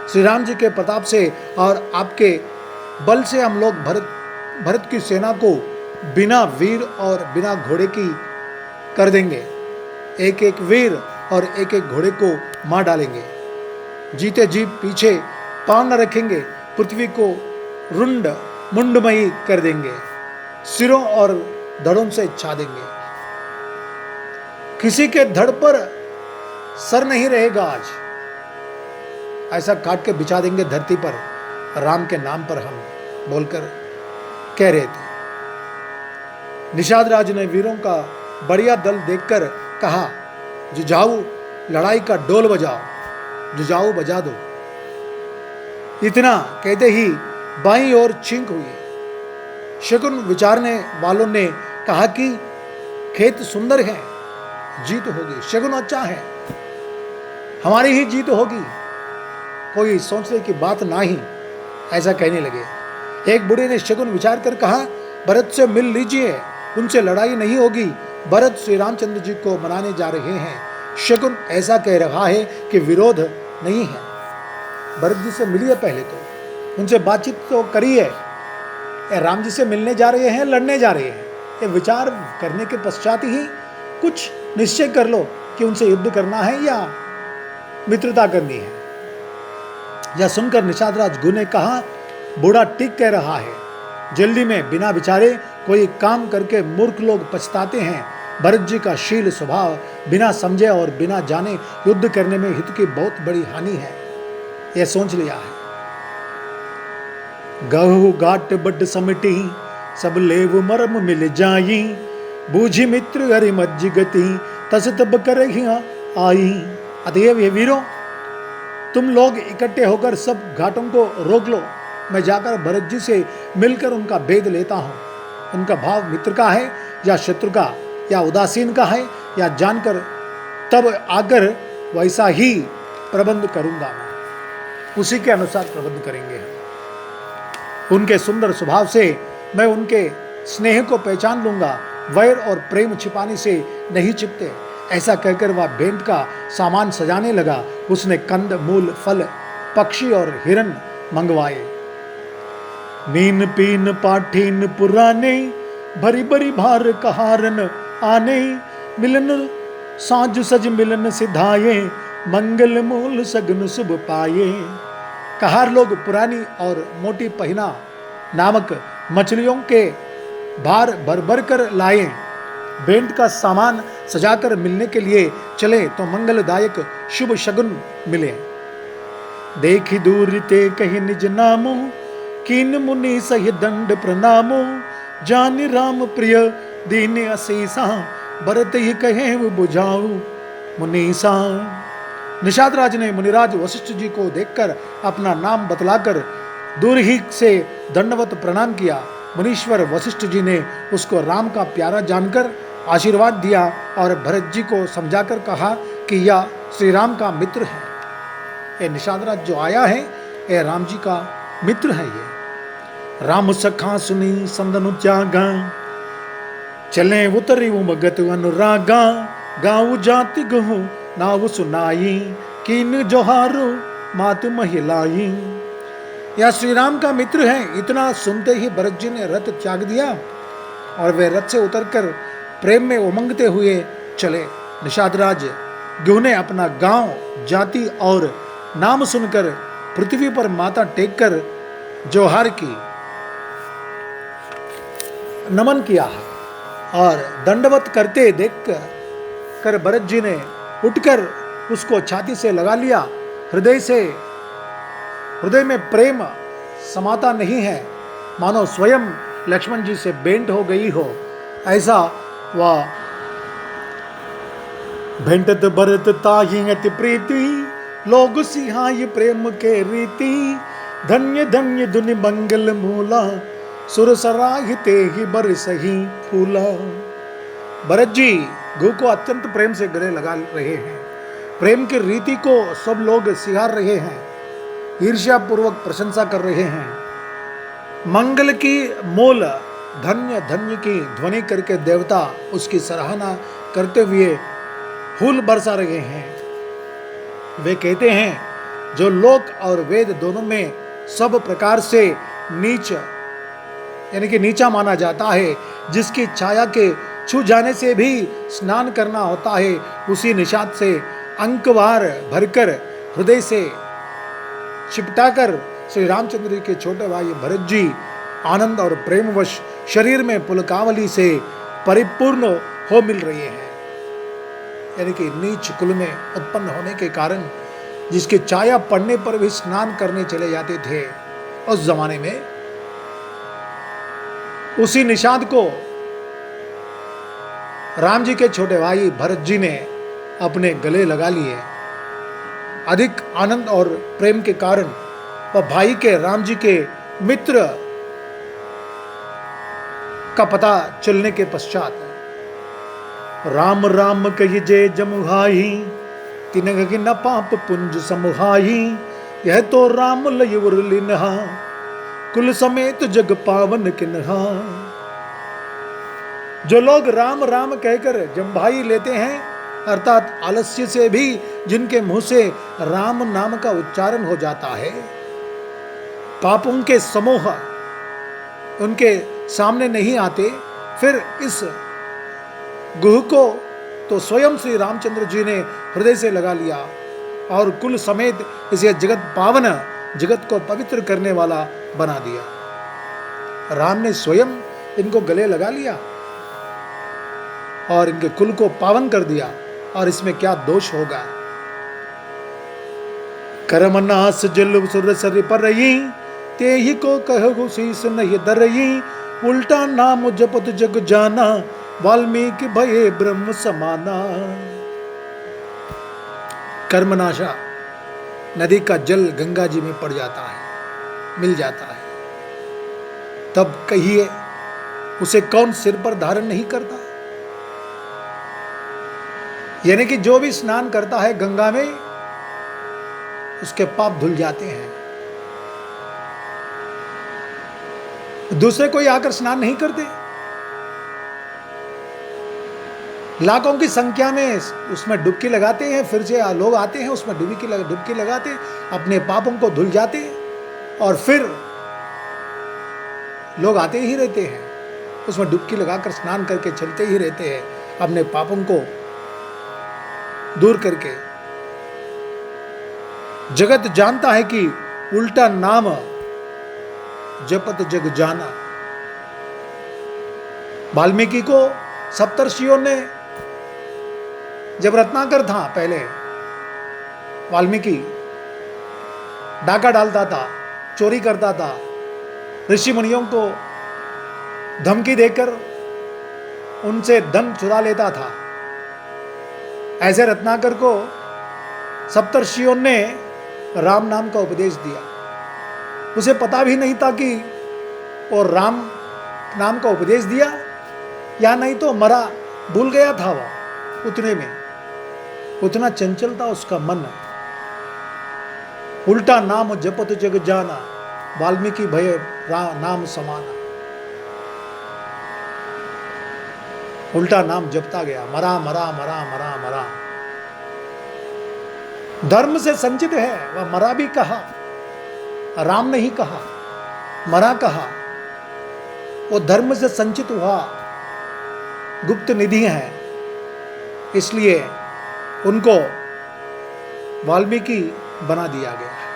S1: श्री राम जी के प्रताप से और आपके बल से हम लोग भरत की सेना को बिना वीर और बिना घोड़े की कर देंगे। एक एक वीर और एक एक घोड़े को मार डालेंगे। जीते जी पीछे पांव न रखेंगे। पृथ्वी को रुंड मुंडमयी कर देंगे। सिरों और धड़ों से छा देंगे। किसी के धड़ पर सर नहीं रहेगा। आज ऐसा काट के बिछा देंगे धरती पर, राम के नाम पर हम बोलकर कह रहे थे। निषाद राज ने वीरों का बढ़िया दल देखकर कहा, जुझाऊ, लड़ाई का डोल बजाओ, जुझाऊ बजा दो। इतना कहते ही बाईं ओर छींक हुई। शकुन विचारने वालों ने कहा कि खेत सुंदर है, जीत होगी। शकुन अच्छा है, हमारी ही जीत होगी। कोई सोचने की बात ना ही, ऐसा कहने लगे। एक बूढ़े ने शकुन विचार कर कहा, भरत से मिल लीजिए, उनसे लड़ाई नहीं होगी। भरत श्री रामचंद्र जी को मनाने जा रहे हैं। शकुन ऐसा कह रहा है कि विरोध नहीं है। भरत जी से मिलिए, पहले तो उनसे बातचीत तो करिए। राम जी से मिलने जा रहे हैं, लड़ने जा रहे हैं, ये विचार करने के पश्चात ही कुछ निश्चय कर लो कि उनसे युद्ध करना है या मित्रता करनी है। यह सुनकर निषाद राज गु ने कहा, बूढ़ा ठीक कह रहा है। जल्दी में बिना विचारे कोई काम करके मूर्ख लोग पछताते हैं। भरत जी का शील स्वभाव बिना समझे और बिना जाने युद्ध करने में हित की बहुत बड़ी हानि है, यह सोच लिया है। गहु गाट बड समिटी, सब लेव मरम मिल जाई, बूझी मित्र हरि मज्ज गति, तस तब कर आई। अतएव ये वीरों, तुम लोग इकट्ठे होकर सब घाटों को रोक लो। मैं जाकर भरत जी से मिलकर उनका भेद लेता हूँ। उनका भाव मित्र का है या शत्रु का, या उदासीन का है या जानकर, तब आकर वैसा ही प्रबंध करूंगा मैं। उसी के अनुसार प्रबंध करेंगे हम। उनके सुंदर स्वभाव से मैं उनके स्नेह को पहचान लूंगा, वैर और प्रेम छिपाने से नहीं छिपते। ऐसा कहकर वह भेंट का सामान सजाने लगा। उसने कंद मूल फल पक्षी और हिरन मंगवाए। नीन पीन पाठीन पुराने भरी भरी भार कहारन आने, मिलन साज सज मिलन सिधाए, मंगल मूल सगन शुभ पाए। कहार लोग पुरानी और मोटी पहिना नामक मछलियों के भार भर भर कर लाए। भेंट का सामान सजाकर मिलने के लिए चले तो मंगलदायक शुभ शगुन मिले। देखी दूर ते कहीं निज नामो, कीन मुनि सही दंड प्रणामो, जान राम प्रिय दीन असीसा, भरत ही कहे वो बुझाऊ मुनीसा। निषाद राज ने मुनिराज वशिष्ठ जी को देखकर अपना नाम बतलाकर दूर ही से दंडवत प्रणाम किया। मुनीश्वर वशिष्ठ जी ने उसको राम का प्यारा जानकर आशीर्वाद दिया और भरत जी को समझाकर कहा कि यह श्री राम का मित्र है। ये निषाद राज जो आया है ये राम जी का मित्र है। ये राम सखा सुनी संदनु त्यागा, चले उतरी उमगत अनुरागा, गाँव जाति गहु नाव सुनाई, कीन जोहारो मात महिलाई। यह श्री राम का मित्र है। इतना सुनते ही भरत जी ने रथ त्याग दिया और वे रथ से उतरकर प्रेम में उमंगते हुए चले। निषाद राज ग्युह ने अपना गांव जाति और नाम सुनकर पृथ्वी पर माथा टेक कर जोहार की नमन किया है और दंडवत करते देख कर भरत जी ने उठकर उसको छाती से लगा लिया। हृदय में प्रेम समाता नहीं है, मानो स्वयं लक्ष्मण जी से भेंट हो गई हो। ऐसा वह भेंटत भरत ताहि अति प्रीति, लोग सिहाय प्रेम के रीति, धन्य धन्य धुनि मंगल मूला, सुर सराहि ते ही बरसहि फूला। भरत जी गु को अत्यंत प्रेम से गले लगा रहे हैं। प्रेम की रीति को सब लोग सिहार रहे हैं, ईर्ष्या पूर्वक प्रशंसा कर रहे हैं। मंगल की मूल धन्य धन्य की ध्वनि करके देवता उसकी सराहना करते हुए फूल बरसा रहे हैं। वे कहते हैं जो लोक और वेद दोनों में सब प्रकार से नीच यानी कि नीचा माना जाता है, जिसकी छाया के छू जाने से भी स्नान करना होता है, उसी निषाद से अंकवार भरकर हृदय से चिपटाकर श्री रामचंद्र जी के छोटे भाई भरत जी आनंद और प्रेमवश शरीर में पुलकावली से परिपूर्ण हो मिल रहे हैं। यानी कि नीच कुल में उत्पन्न होने के कारण जिसकी छाया पड़ने पर भी स्नान करने चले जाते थे उस जमाने में, उसी निषाद को राम जी के छोटे भाई भरत जी ने अपने गले लगा लिए। अधिक आनंद और प्रेम के कारण वह भाई के राम जी के मित्र का पता चलने के पश्चात राम राम कही जय जमुहाई, तिनक न पाप पुंज समुहाई, यह तो राम लय उरलिनहा, कुल समेत जग पावन किन्हा। जो लोग राम राम कहकर जम्भाई लेते हैं, अर्थात आलस्य से भी जिनके मुंह से राम नाम का उच्चारण हो जाता है, पापों के समूह उनके सामने नहीं आते, फिर इस गुह को तो स्वयं श्री रामचंद्र जी ने हृदय से लगा लिया और कुल समेत इसे जगत पावन, जगत को पवित्र करने वाला बना दिया। राम ने स्वयं इनको गले लगा लिया और इनके कुल को पावन कर दिया, और इसमें क्या दोष होगा। करमनास जल सुर सर पर रही, ते ही को कहु शीस नहीं दरई, उल्टा नाम जपत जग जाना, वाल्मीकि भये ब्रह्म समाना। कर्मनाशा नदी का जल गंगा जी में पड़ जाता है, मिल जाता है, तब कहिए उसे कौन सिर पर धारण नहीं करता। यानी कि जो भी स्नान करता है गंगा में उसके पाप धुल जाते हैं। दूसरे कोई आकर स्नान नहीं करते। लाखों की संख्या में उसमें डुबकी लगाते हैं, फिर से लोग आते हैं उसमें डुबकी लगाते, अपने पापों को धुल जाते हैं और फिर लोग आते ही रहते हैं, उसमें डुबकी लगाकर स्नान करके चलते ही रहते हैं अपने पापों को दूर करके। जगत जानता है कि उल्टा नाम जपत जग जाना। वाल्मीकि को सप्तर्षियों ने, जब रत्नाकर था पहले, वाल्मीकि डाका डालता था, चोरी करता था, ऋषि मुनियों को धमकी देकर उनसे धन चुरा लेता था। ऐसे रत्नाकर को सप्तर्षियों ने राम नाम का उपदेश दिया। उसे पता भी नहीं था कि वो राम नाम का उपदेश दिया या नहीं तो मरा, भूल गया था वो उतने में, उतना चंचल था उसका मन। उल्टा नाम जपत जग जाना, वाल्मीकि भय नाम समाना। उल्टा नाम जपता गया, मरा मरा मरा मरा मरा। धर्म से संचित है, वह मरा भी कहा, राम नहीं कहा, मरा कहा। वो धर्म से संचित हुआ, गुप्त निधि है, इसलिए उनको वाल्मीकि बना दिया गया है।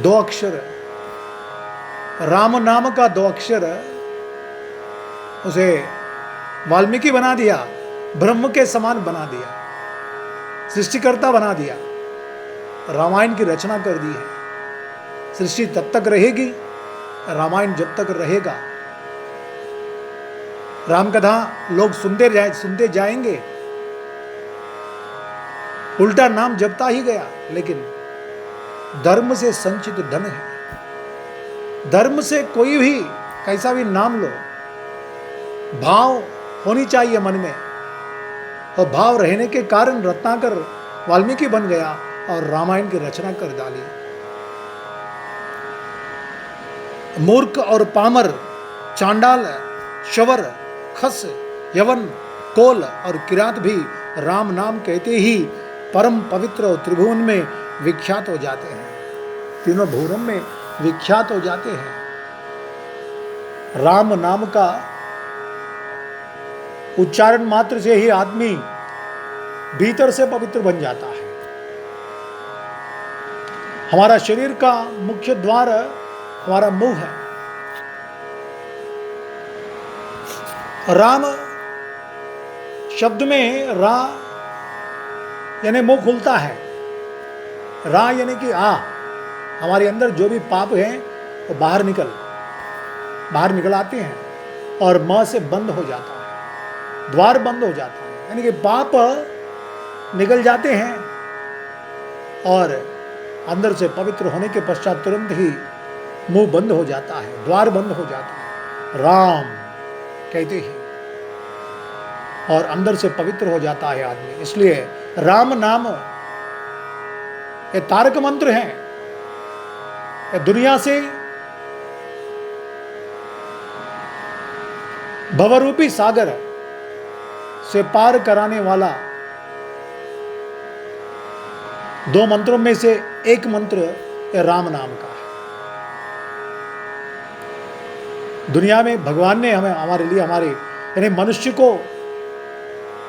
S1: 2 अक्षर, राम नाम का 2 अक्षर, उसे वाल्मीकि बना दिया, ब्रह्म के समान बना दिया, सृष्टिकर्ता बना दिया, रामायण की रचना कर दी है। सृष्टि तब तक रहेगी, रामायण जब तक रहेगा। राम कथा लोग सुनते जाएंगे। उल्टा नाम जपता ही गया, लेकिन धर्म से संचित धन है। धर्म से कोई भी कैसा भी नाम लो, भाव होनी चाहिए मन में, और भाव रहने के कारण रत्नाकर वाल्मीकि बन गया और रामायण की रचना कर डाली। मूर्ख और पामर, चांडाल, शवर, खस, यवन, कोल और किरात भी राम नाम कहते ही परम पवित्र और त्रिभुवन में विख्यात हो जाते हैं, तीनों भुवन में विख्यात हो जाते हैं। राम नाम का उच्चारण मात्र से ही आदमी भीतर से पवित्र बन जाता है। हमारा शरीर का मुख्य द्वार हमारा मुंह है। राम शब्द में रा यानी मुंह खुलता है, रा यानी कि हमारे अंदर जो भी पाप हैं वो बाहर निकल आते हैं, और म से बंद हो जाता है, द्वार बंद हो जाता है, यानी कि पाप निकल जाते हैं और अंदर से पवित्र होने के पश्चात तुरंत ही मुंह बंद हो जाता है, द्वार बंद हो जाता है, राम कहते हैं, और अंदर से पवित्र हो जाता है आदमी। इसलिए राम नाम ये तारक मंत्र है, ये दुनिया से भवरूपी सागर से पार कराने वाला 2 मंत्रों में से एक मंत्र ये राम नाम का है। दुनिया में भगवान ने हमारे लिए, हमारे यानी मनुष्य को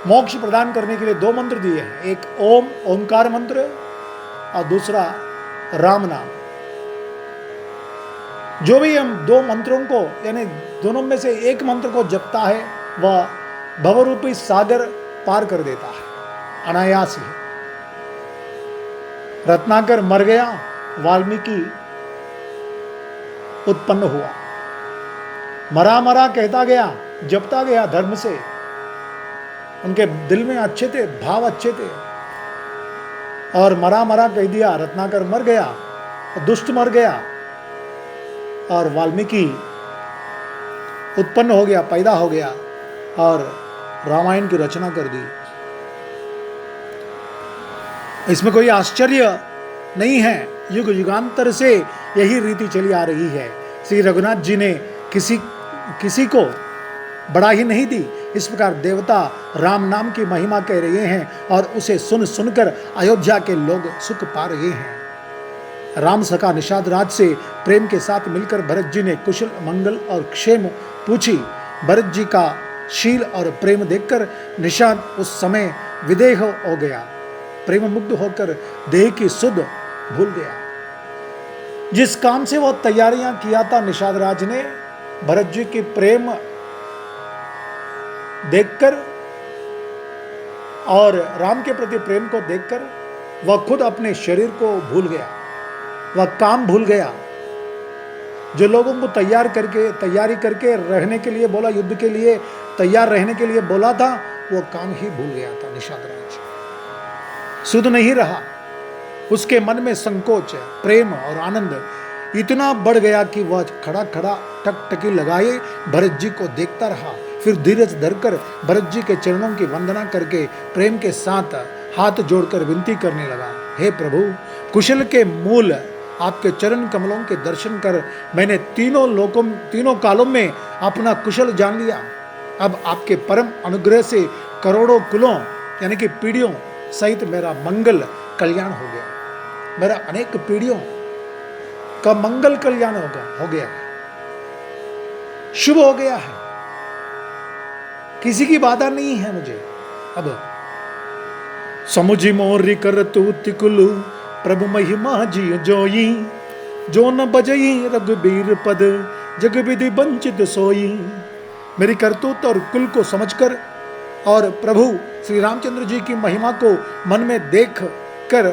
S1: मोक्ष प्रदान करने के लिए 2 मंत्र दिए हैं, एक ओंकार मंत्र और दूसरा राम नाम। जो भी हम 2 मंत्रों को, यानी दोनों में से एक मंत्र को जपता है, वह भवरूपी सागर पार कर देता है अनायास ही। रत्नाकर मर गया, वाल्मीकि उत्पन्न हुआ। मरा मरा कहता गया, जपता गया धर्म से। उनके दिल में अच्छे थे, भाव अच्छे थे, और मरा मरा कह दिया। रत्नाकर मर गया, दुष्ट मर गया, और वाल्मीकि उत्पन्न हो गया, पैदा हो गया, और रामायण की रचना कर दी। इसमें कोई आश्चर्य नहीं है, युग युगांतर से यही रीति चली आ रही है। श्री रघुनाथ जी ने किसी को बढ़ाई नहीं दी। इस प्रकार देवता राम नाम की महिमा कह रहे हैं और उसे सुन सुनकर अयोध्या के लोग सुख पा रहे हैं। राम सखा निषाद राज से प्रेम के साथ मिलकर भरत जी ने कुशल मंगल और क्षेम पूछी। भरत जी का शील और प्रेम देखकर निषाद उस समय विदेह हो गया, प्रेम मुग्ध होकर देह की सुध भूल गया। जिस काम से वो तैयारियां किया था निषाद राज ने, भरत जी की प्रेम देखकर और राम के प्रति प्रेम को देखकर वह खुद अपने शरीर को भूल गया, वह काम भूल गया। जो लोगों को तैयारी करके रहने के लिए बोला, युद्ध के लिए तैयार रहने के लिए बोला था, वो काम ही भूल गया था। निषाद राज सुध नहीं रहा, उसके मन में संकोच, प्रेम और आनंद इतना बढ़ गया कि वह खड़ा खड़ा टकटकी लगाए भरत जी को देखता रहा। फिर धीरज धरकर भरत जी के चरणों की वंदना करके प्रेम के साथ हाथ जोड़कर विनती करने लगा, हे प्रभु, कुशल के मूल आपके चरण कमलों के दर्शन कर मैंने तीनों कालों में अपना कुशल जान लिया। अब आपके परम अनुग्रह से करोड़ों कुलों यानी कि पीढ़ियों सहित मेरा मंगल कल्याण हो गया, मेरा अनेक पीढ़ियों का मंगल कल्याण हो गया, शुभ हो गया है, किसी की बाधा नहीं है मुझे। अब समुझी मोरी कर तू तिकुलु प्रभु महिमा जी जोई, जो न बजई रघुबीर पद जग विधि वंचित सोई। मेरी करतूत और कुल को समझकर और प्रभु श्री रामचंद्र जी की महिमा को मन में देख कर,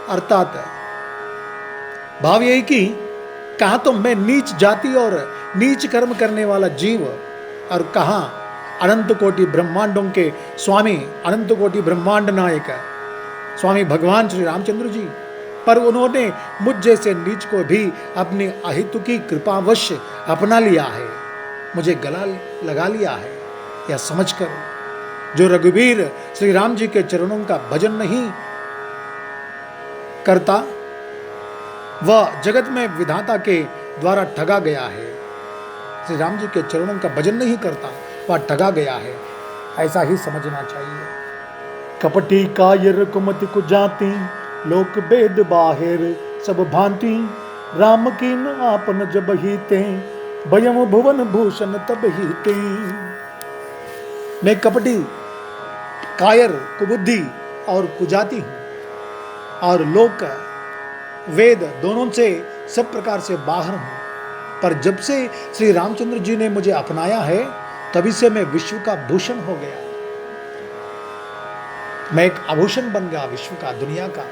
S1: अर्थात भाव यही कि कहा तो मैं नीच जाति और नीच कर्म करने वाला जीव, और कहा अनंत कोटि ब्रह्मांडों के स्वामी, अनंत कोटि ब्रह्मांड नायक स्वामी भगवान श्री रामचंद्र जी, पर उन्होंने मुझ जैसे नीच को भी अपनी अहितुकी कृपावश अपना लिया है, मुझे गला लगा लिया है। यह समझकर जो रघुवीर श्री राम जी के चरणों का भजन नहीं करता, वह जगत में विधाता के द्वारा ठगा गया है। श्री राम जी के चरणों का भजन नहीं करता, वह ठगा गया है, ऐसा ही समझना चाहिए। कपटी कायर कुमति कुजाती, लोक भेद बाहिर सब भांति, राम की न आपन जब हीते, भयम भुवन भूषण तब हीते। मैं कपटी, कायर, कुबुद्धि और कुजाती हूं और लोक वेद दोनों से सब प्रकार से बाहर हूं, पर जब से श्री रामचंद्र जी ने मुझे अपनाया है तभी से मैं विश्व का भूषण हो गया, मैं एक आभूषण बन गया विश्व का, दुनिया का।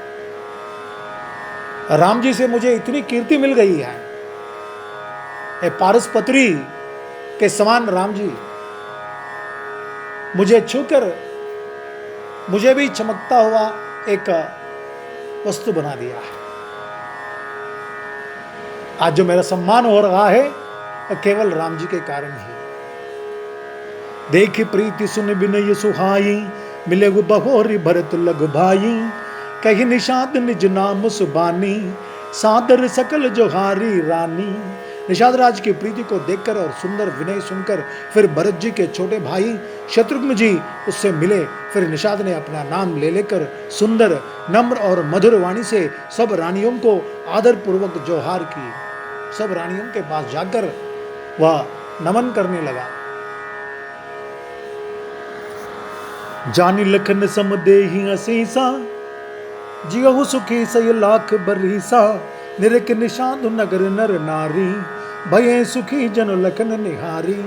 S1: राम जी से मुझे इतनी कीर्ति मिल गई है, पारसपत्री के समान राम जी मुझे छूकर मुझे भी चमकता हुआ एक वस्तु बना दिया है। आज जो मेरा सम्मान हो रहा है केवल राम जी के कारण ही। देख प्रीति सुन बिनय सुहाई, मिले बहोरी भरत लग भाई, कही निषाद निज नाम सुबानी, सादर सकल जोहारी रानी। निषाद राज की प्रीति को देखकर और सुंदर विनय सुनकर फिर भरत जी के छोटे भाई शत्रुघ्न जी उससे मिले। फिर निषाद ने अपना नाम ले लेकर सुंदर नम्र और मधुर वाणी से सब रानियों को आदर पूर्वक जोहार की। सब रानियों के पास जाकर वह नमन करने लगा। जानी लखन सम देहि असीसा, जियहु सुखी सय लाख बरीसा, निरख निषाद नगर नर नारी, भये सुखी जन लखन निहारी।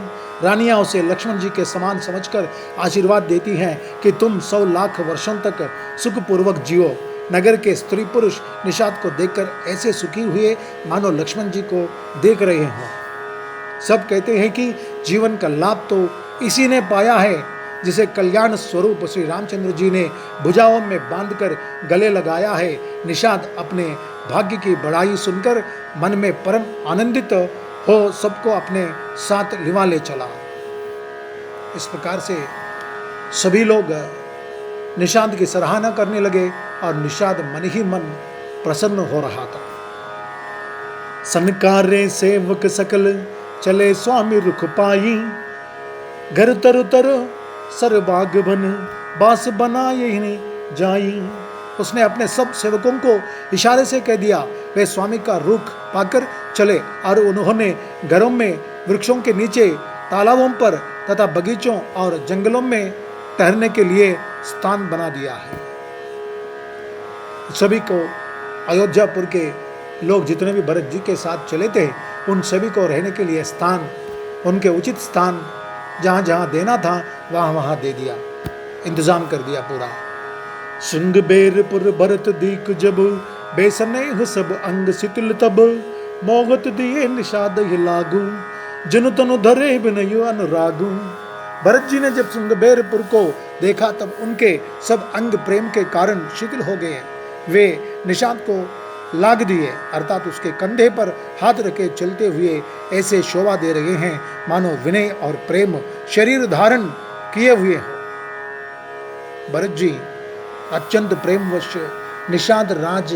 S1: रानियां उसे लक्ष्मण जी के समान समझकर आशीर्वाद देती हैं कि तुम 100 लाख वर्षों तक सुखपूर्वक जियो। नगर के स्त्री पुरुष निषाद को देखकर ऐसे सुखी हुए मानो लक्ष्मण जी को देख रहे हों। सब कहते हैं कि जीवन का लाभ तो इसी ने पाया है जिसे कल्याण स्वरूप श्री रामचंद्र जी ने भुजाओं में बांधकर गले लगाया है। निषाद अपने भाग्य की बड़ाई सुनकर मन में परम आनंदित हो सबको अपने साथ लिवा ले चला। इस प्रकार से सभी लोग निषाद की सराहना करने लगे और निषाद मन ही मन प्रसन्न हो रहा था। सनकारे सेवक सकल चले स्वामी रुख पाई, घर तरु तर सर बाग बन बास बनाए जाई। उसने अपने सब सेवकों को इशारे से कह दिया वे स्वामी का रुख पाकर चले, और उन्होंने घरों में, वृक्षों के नीचे, तालाबों पर तथा बगीचों और जंगलों में ठहरने के लिए स्थान बना दिया है। सभी को अयोध्यापुर के लोग जितने भी भरत जी के साथ चले थे, उन सभी को रहने के लिए स्थान, उनके उचित स्थान जहाँ जहाँ देना था वहाँ वहाँ दे दिया, इंतजाम कर दिया पूरा। सुंग बेरपुर भरत दीक जब बेसनेह सब अंग शिथिल तब, मोहत दिए निषाद ही लागू जनु तनु धरे बिनयु अनुरागू। भरत जी ने जब सुंगबेरपुर को देखा तब उनके सब अंग प्रेम के कारण शिथिल हो गए। वे निषाद को लाग दिए, अर्थात उसके कंधे पर हाथ रखे चलते हुए ऐसे शोभा दे रहे हैं मानो विनय और प्रेम शरीर धारण किए हुए हो। भरत जी अत्यंत प्रेमवश निषाद राज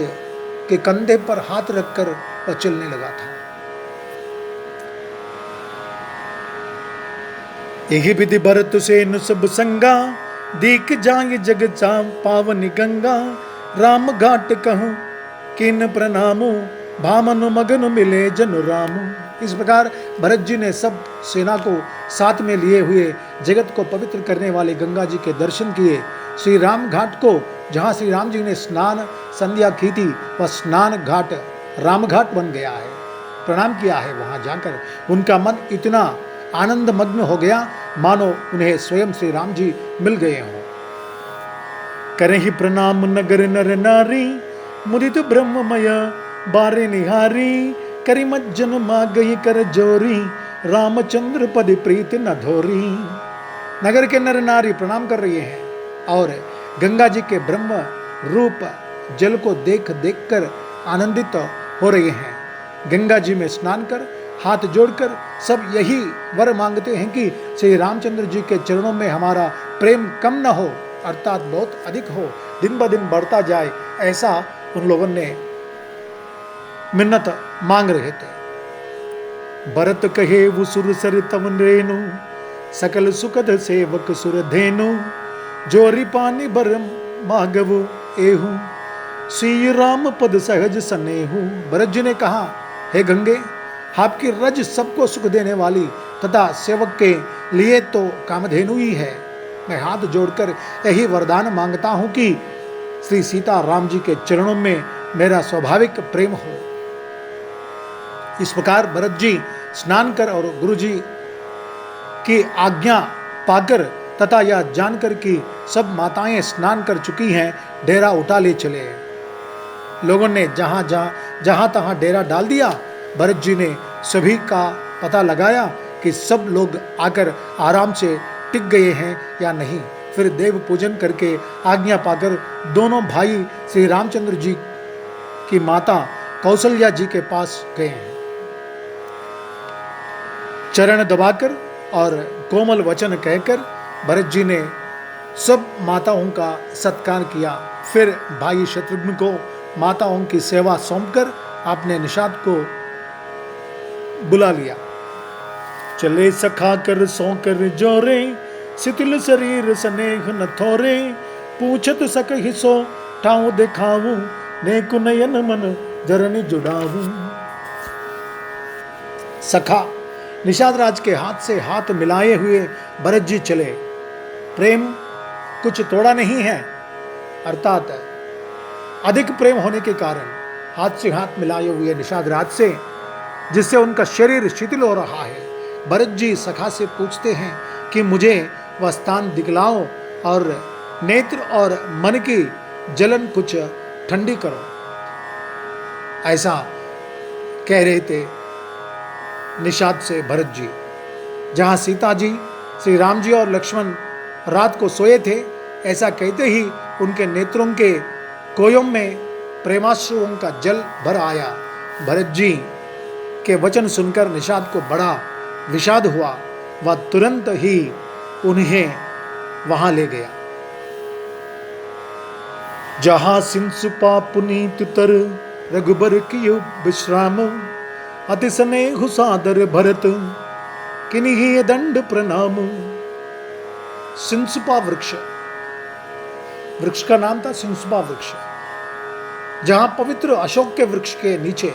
S1: के कंधे पर हाथ रखकर वह चलने लगा था। यही विधि भरत सेन सब संगा, दीख जाए जग चाम पावन गंगा। राम घाट कहूँ किन प्रणामो, भामनु मगन मिले जनु रामू। इस प्रकार भरत जी ने सब सेना को साथ में लिए हुए जगत को पवित्र करने वाले गंगा जी के दर्शन किए। श्री राम घाट को, जहाँ श्री राम जी ने स्नान संध्या की थी, वह स्नान घाट राम घाट बन गया है। प्रणाम किया है वहाँ जाकर। उनका मन इतना आनंद मग्न हो गया मानो उन्हें स्वयं श्री राम जी मिल गए हों। करें ही प्रणाम नगर नर नारी, मुदित ब्रह्ममय बारे निहारी। करी मज्जन मागई कर जोरी, रामचंद्र पद प्रीत न धोरी। नगर के नर नारी प्रणाम कर रहे हैं और गंगा जी के ब्रह्म रूप जल को देख देख कर आनंदित हो रहे हैं। गंगा जी में स्नान कर हाथ जोड़कर सब यही वर मांगते हैं कि श्री रामचंद्र जी के चरणों में हमारा प्रेम कम न हो, अर्थात बहुत अधिक हो, दिन ब दिन बढ़ता जाए, ऐसा उन लोगों ने मिन्नत मांग रहे थे। भरत कहे वो सुर सर तवन रेणु, सकल सुखद सेवक सुर धेनु। जोरी पानी बर मागव एहू, श्री राम पद सहज सनेहू। भरत जी ने कहा, हे गंगे, आपकी रज सबको सुख देने वाली तथा सेवक के लिए तो कामधेनु ही है। मैं हाथ जोड़कर यही वरदान मांगता हूं कि श्री सीता राम जी के चरणों में मेरा स्वाभाविक प्रेम हो। इस प्रकार भरत जी स्नान कर और गुरु जी की आज्ञा पाकर तथा यह जानकर कि सब माताएं स्नान कर चुकी हैं, डेरा उठा ले चले। लोगों ने जहां तहां डेरा डाल दिया। भरत जी ने सभी का पता लगाया कि सब लोग आकर आराम से टिक गए हैं या नहीं। फिर देव पूजन करके आज्ञा पाकर दोनों भाई श्री रामचंद्र जी की माता कौशल्या जी के पास गए हैं। चरण दबाकर और कोमल वचन कहकर भरत जी ने सब माताओं का सत्कार किया। फिर भाई शत्रुघ्न को माताओं की सेवा सौंपकर आपने निषाद को बुला लिया। चले सखा कर सौ कर जोरे, शिथिल शरीर स्नेह न थोरे। पूछत सक हिसो ठाऊ दिखाऊं, नेकु नयन मन धरनी जुड़ाऊं। सखा निषाद राज के हाथ से हाथ मिलाए हुए भरत जी चले। प्रेम कुछ तोड़ा नहीं है, अर्थात अधिक प्रेम होने के कारण हाथ से हाथ मिलाए हुए निषाद राज से, जिससे उनका शरीर शिथिल हो रहा है। भरत जी सखा से पूछते हैं कि मुझे वह स्थान दिखलाओ और नेत्र और मन की जलन कुछ ठंडी करो। ऐसा कह रहे थे निषाद से भरत जी। जहाँ सीता जी, श्री राम जी और लक्ष्मण रात को सोए थे, ऐसा कहते ही उनके नेत्रों के कोयों में प्रेमाश्रुओं का जल भर आया। भरत जी के वचन सुनकर निषाद को बड़ा विषाद हुआ। वह तुरंत ही उन्हें वहां ले गया। जहां सिंसुपा पुनीत तर रघुबर कियो विश्राम, अति स्नेह सादर भरत किन्हीं दंड प्रणाम। सिंसुपा वृक्ष, वृक्ष का नाम था सिंसुपा वृक्ष, जहां पवित्र अशोक के वृक्ष के नीचे,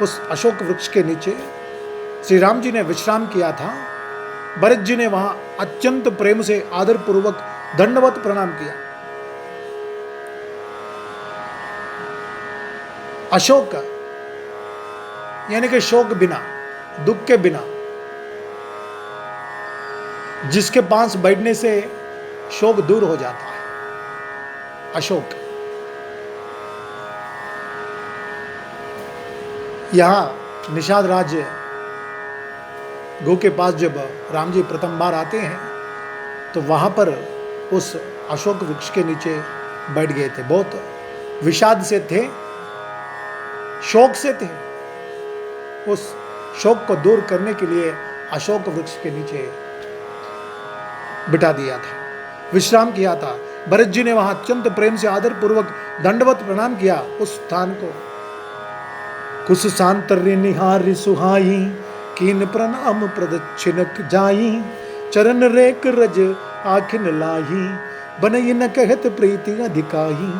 S1: उस अशोक वृक्ष के नीचे श्री राम जी ने विश्राम किया था। भरत जी ने वहां अत्यंत प्रेम से आदर पूर्वक दंडवत प्रणाम किया। अशोक यानी कि शोक बिना, दुख के बिना, जिसके पास बैठने से शोक दूर हो जाता है, अशोक। यहां निषाद राज्य गो के पास जब राम जी प्रथम बार आते हैं तो वहां पर उस अशोक वृक्ष के नीचे बैठ गए थे। बहुत विषाद से थे, शोक से थे। उस शोक को दूर करने के लिए अशोक वृक्ष के नीचे बिठा दिया था, विश्राम किया था। भरत जी ने वहां अत्यंत प्रेम से आदर पूर्वक दंडवत प्रणाम किया उस स्थान को। कुछ सांतर्य निहारी सुहाई कीन प्रणाम प्रदक्षिणक जाई। चरण रेक रज आखिन लाही बनई न कहत प्रीति अधिकाही।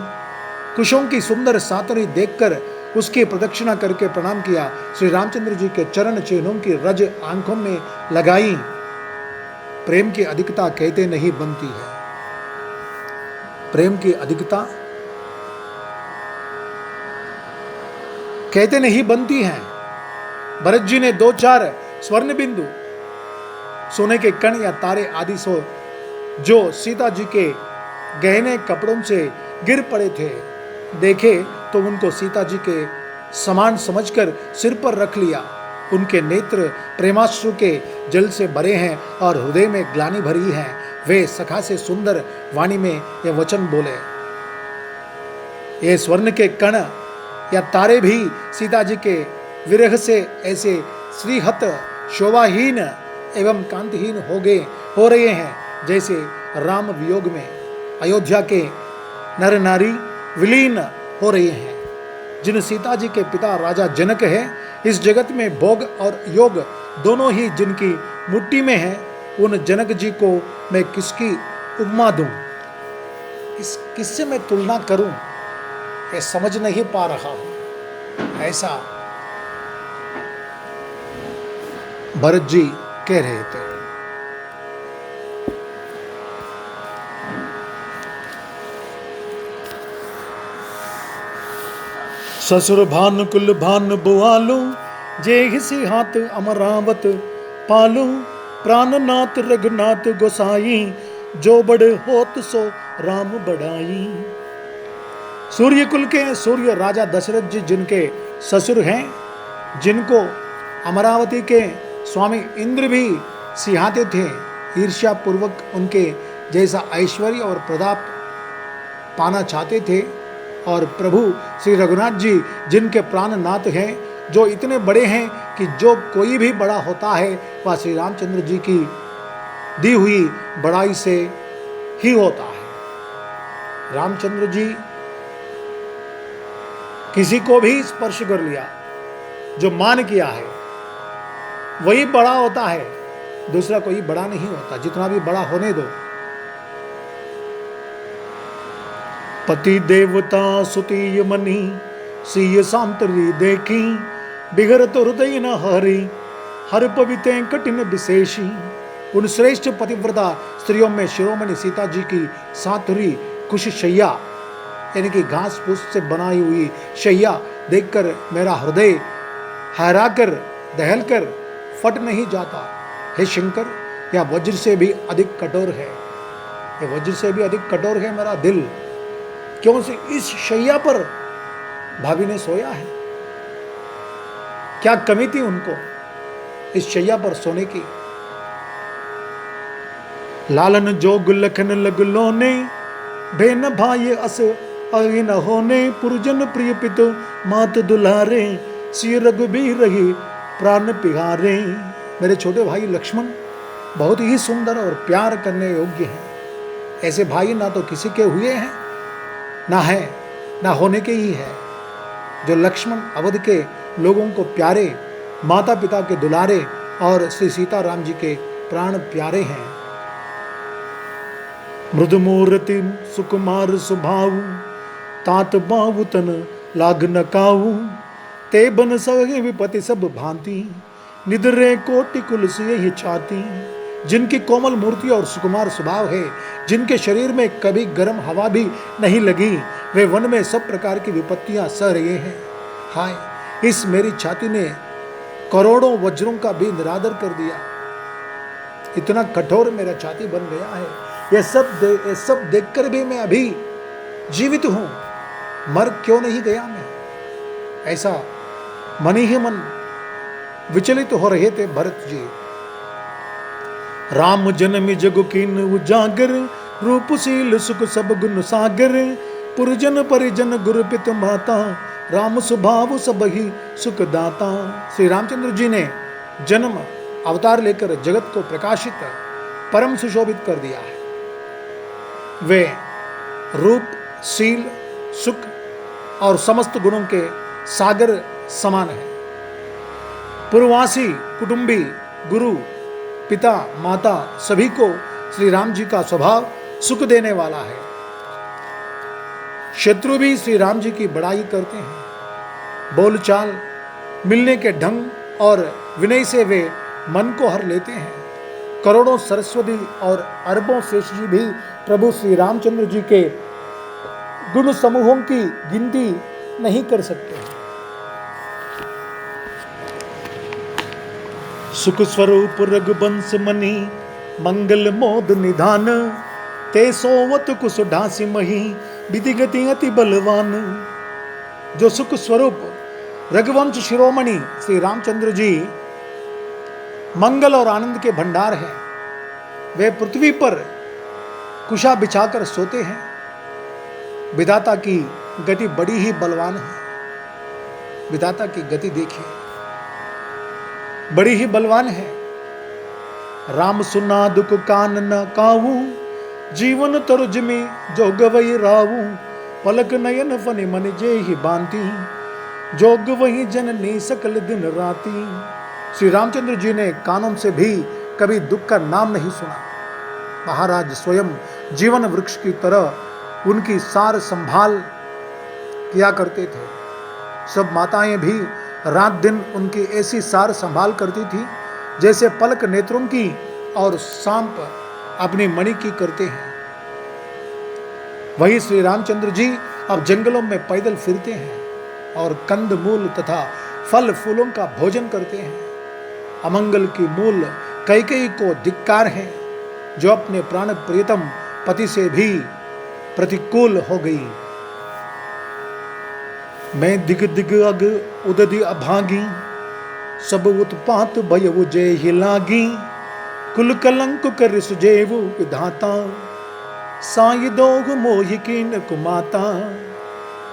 S1: कुशों की सुंदर सातरी देखकर उसकी प्रदक्षिणा करके प्रणाम किया। श्री रामचंद्र जी के चरण चिन्हों की रज आंखों में लगाई। प्रेम की अधिकता कहते नहीं बनती है, प्रेम की अधिकता कहते नहीं बनती है। भरत जी ने 2-4 स्वर्ण बिंदु, सोने के कण या तारे आदि सो जो सीता जी के गहने कपड़ों से गिर पड़े थे, देखे तो उनको सीता जी के समान समझकर सिर पर रख लिया। उनके नेत्र प्रेमाश्रु के जल से भरे हैं और हृदय में ग्लानि भरी है। वे सखा से सुंदर वाणी में ये वचन बोले। ये स्वर्ण के कण या तारे भी सीता जी के विरह से ऐसे श्रीहत शोभाहीन एवं कांतिहीन हो रहे हैं जैसे राम वियोग में अयोध्या के नर नारी विलीन हो रहे हैं। जिन सीता जी के पिता राजा जनक है, इस जगत में भोग और योग दोनों ही जिनकी मुट्ठी में है, उन जनक जी को मैं किसकी उपमा दूं, किससे मैं तुलना करूं, ये समझ नहीं पा रहा हूं। ऐसा भरत जी कह रहे थे। ससुर भान कुल भान बुआलू जे हिसी हाथ अमरावत पालू। प्राणनाथ रघुनाथ गोसाई जो बड़े होत सो राम बढ़ाई। सूर्य कुल के सूर्य राजा दशरथ जी जिनके ससुर हैं, जिनको अमरावती के स्वामी इंद्र भी सिहाते थे, ईर्ष्या पूर्वक उनके जैसा ऐश्वर्य और प्रताप पाना चाहते थे। और प्रभु श्री रघुनाथ जी जिनके प्राणनाथ हैं, जो इतने बड़े हैं कि जो कोई भी बड़ा होता है वह श्री रामचंद्र जी की दी हुई बड़ाई से ही होता है। रामचंद्र जी किसी को भी स्पर्श कर लिया, जो मान किया है, वही बड़ा होता है, दूसरा कोई बड़ा नहीं होता, जितना भी बड़ा होने दो। पति देवता सुतीय मनी सीय सांतरी देखी। बिगड़त हृदय न हरि हर पविते कठिन विशेषी। उन श्रेष्ठ पतिव्रता स्त्रियों में शिरोमणि सीता जी की सातुरी कुश शैया यानी कि घास फूस से बनाई हुई शैया देखकर मेरा हृदय हैराकर दहलकर फट नहीं जाता। हे शंकर, यह वज्र से भी अधिक कठोर है, यह वज्र से भी अधिक कठोर है मेरा दिल। क्यों से इस शैया पर भाभी ने सोया है? क्या कमी थी उनको इस शैया पर सोने की? लालन जोग लखन लगलो ने बेन भाई अस अगे न होने। पुरजन प्रिय पितु मात दुलारे सिय रघुबीर रही प्राण पिहारे। मेरे छोटे भाई लक्ष्मण बहुत ही सुंदर और प्यार करने योग्य हैं। ऐसे भाई ना तो किसी के हुए हैं, ना है, ना होने के ही है। जो लक्ष्मण अवध के लोगों को प्यारे, माता पिता के दुलारे और श्री सीताराम जी के प्राण प्यारे हैं। मृदुमूर्ति सुकुमार सुभाऊ, तात बाहु तन लाग न काऊ, ते बन सगे विपति सब भांति, निदरे कोटि कुल से यही छाती। जिनकी कोमल मूर्ति और सुकुमार स्वभाव है, जिनके शरीर में कभी गर्म हवा भी नहीं लगी, वे वन में सब प्रकार की विपत्तियां सह रहे हैं। हाय, इस मेरी छाती ने करोड़ों वज्रों का भी निरादर कर दिया। इतना कठोर मेरा छाती बन गया है। ये सब देखकर भी मैं अभी जीवित हूं, मर क्यों नहीं गया मैं? ऐसा मन ही मन विचलित हो रहे थे भरत जी। राम जन्म जग कीन उजागर, रूपशील सुख सब गुण सागर, पुरजन परिजन गुरु पित माता, राम स्वभाव सब ही सुख दाता। श्री रामचंद्र जी ने जन्म अवतार लेकर जगत को प्रकाशित, परम सुशोभित कर दिया है। वे रूप, शील, सुख और समस्त गुणों के सागर समान है। पूर्ववासी, कुटुंबी, गुरु, पिता, माता सभी को श्री राम जी का स्वभाव सुख देने वाला है। शत्रु भी श्री राम जी की बड़ाई करते हैं। बोलचाल, मिलने के ढंग और विनय से वे मन को हर लेते हैं। करोड़ों सरस्वती और अरबों शेष जी भी प्रभु श्री रामचंद्र जी के गुण समूहों की गिनती नहीं कर सकते। सुख स्वरूप रघुवंश मणि, मंगल मोद निधान, ते सोवत कुश ढासी मही, विधि गति अति बलवान। जो सुख स्वरूप रघुवंश शिरोमणि श्री रामचंद्र जी मंगल और आनंद के भंडार हैं। वे पृथ्वी पर कुशा बिछाकर सोते हैं। विधाता की गति बड़ी ही बलवान है। विधाता की गति देखिए, बड़ी ही बलवान है। राम सुना दुख कान न काहू, जीवन तरुज में जो गवई राहू, पलक नयन फनि मन जे ही बांती, जोग वही जननी सकल दिन राती। श्री रामचंद्र जी ने कानों से भी कभी दुख का नाम नहीं सुना। महाराज स्वयं जीवन वृक्ष की तरह उनकी सार संभाल किया करते थे। सब माताएं भी रात दिन उनकी ऐसी सार संभाल करती थी जैसे पलक नेत्रों की और सांप अपनी मणि की करते हैं। वही श्री रामचंद्र जी अब जंगलों में पैदल फिरते हैं और कंद मूल तथा फल फूलों का भोजन करते हैं। अमंगल की मूल कैकेयी को धिक्कार है, जो अपने प्राण प्रियतम पति से भी प्रतिकूल हो गई। मैं दिग दिग अग उदधि अभागी, सब उत्पात भयउ जय ही लागी, कुल कलंक कर सुजेवु विधाता, साई दोग मोहि कीन कुमाता।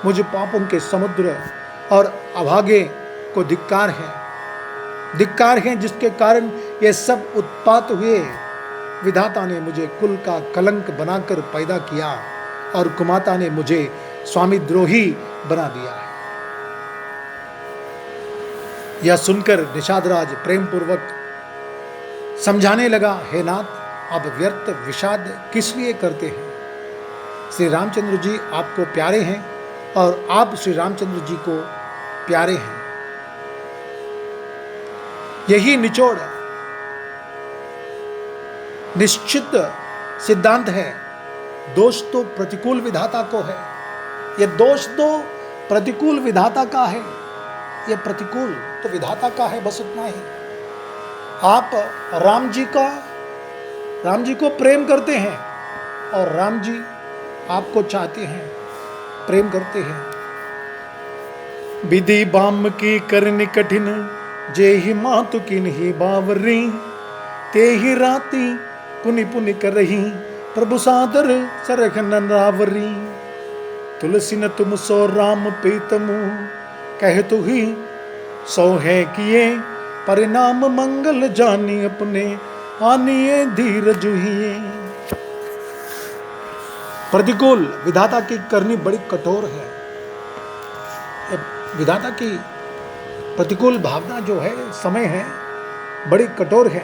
S1: मुझ पापों के समुद्र और अभागे को धिक्कार है जिसके कारण ये सब उत्पात हुए। विधाता ने मुझे कुल का कलंक बनाकर पैदा किया और कुमाता ने मुझे स्वामी द्रोही बना दिया है। यह सुनकर निषादराज प्रेम पूर्वक समझाने लगा, हे नाथ, आप व्यर्थ विषाद किस लिए करते हैं? श्री रामचंद्र जी आपको प्यारे हैं और आप श्री रामचंद्र जी को प्यारे हैं। यही निचोड़ निश्चित सिद्धांत है। दोष तो प्रतिकूल विधाता को है। यह दोष तो प्रतिकूल विधाता का है। यह प्रतिकूल तो विधाता का है, बस उतना ही। आप राम जी को प्रेम करते हैं और राम जी आपको चाहते हैं, प्रेम करते हैं। विधि बाम की करनी कठिन, जे ही मातु किन ही बावरी, ते ही राती पुनि पुनि करही, प्रभु सादर सरख नरावरी। तुलसी न तुम सो राम प्रीतमु, कह तु ही सो है किए, परिणाम मंगल जानी अपने, आनिए धीर जुहिए। प्रतिकूल विधाता की करनी बड़ी कठोर है। विधाता की प्रतिकूल भावना जो है, समय है, बड़ी कठोर है,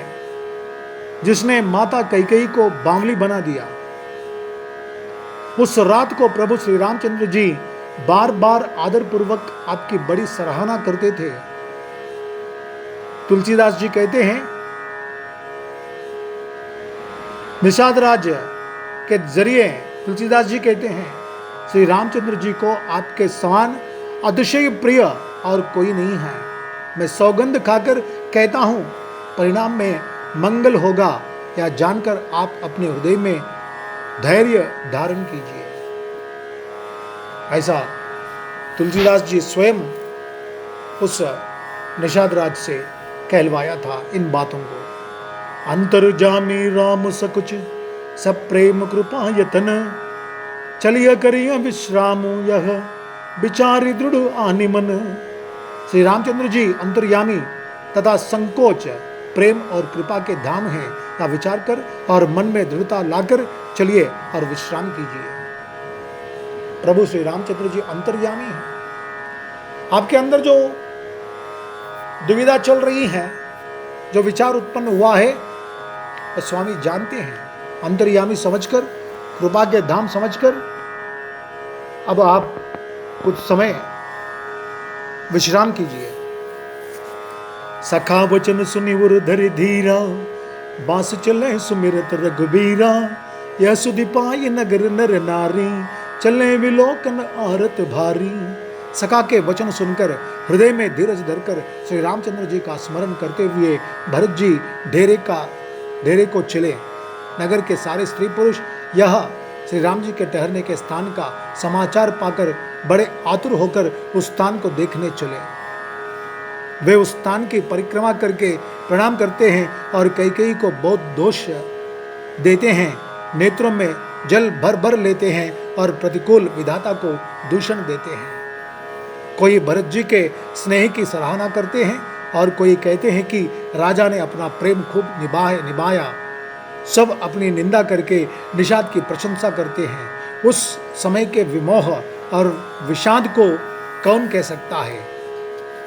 S1: जिसने माता कैकेयी को बावली बना दिया। उस रात को प्रभु श्री रामचंद्र जी बार बार आदर पूर्वक आपकी बड़ी सराहना करते थे। तुलसीदास जी कहते हैं, निषाद राज के जरिए तुलसीदास जी कहते हैं, श्री रामचंद्र जी को आपके समान अतिशय प्रिय और कोई नहीं है। मैं सौगंध खाकर कहता हूं, परिणाम में मंगल होगा, या जानकर आप अपने हृदय में धैर्य धारण कीजिए। ऐसा तुलसीदास जी स्वयं उस निषाद राज से कहलवाया था इन बातों को। अंतर्जामी राम सकुच सब प्रेम कृपा यतन, चलिए करिए विश्राम यह विचारी दृढ़ आनि मन। श्री रामचंद्र जी अंतर्यामी तथा संकोच प्रेम और कृपा के धाम हैं, या विचार कर और मन में दृढ़ता लाकर चलिए और विश्राम कीजिए। प्रभु श्री रामचंद्र जी अंतर्यामी हैं। आपके अंदर जो दुविधा चल रही है, जो विचार उत्पन्न हुआ है, तो स्वामी जानते हैं। अंतर्यामी समझकर, कृपा के धाम समझकर अब आप कुछ समय विश्राम कीजिए। सखा वचन सुनि उर धरि धीरा, बांस चले सुमिरत रघुबीरा। यह सुधि पाई नगर नर नारी, चले विलोकन आरत भारी। सखा के वचन सुनकर हृदय में धीरज धरकर श्री रामचंद्र जी का स्मरण करते हुए भरत जी डेरे को चले। नगर के सारे स्त्री पुरुष यह श्री राम जी के ठहरने के स्थान का समाचार पाकर बड़े आतुर होकर उस स्थान को देखने चले। वे उस स्थान की परिक्रमा करके प्रणाम करते हैं और कैकेयी को बहुत दोष देते हैं, नेत्रों में जल भर भर लेते हैं और प्रतिकूल विधाता को दूषण देते हैं। कोई भरत जी के स्नेह की सराहना करते हैं और कोई कहते हैं कि राजा ने अपना प्रेम खूब निभाया। सब अपनी निंदा करके निषाद की प्रशंसा करते हैं। उस समय के विमोह और विषाद को कौन कह सकता है।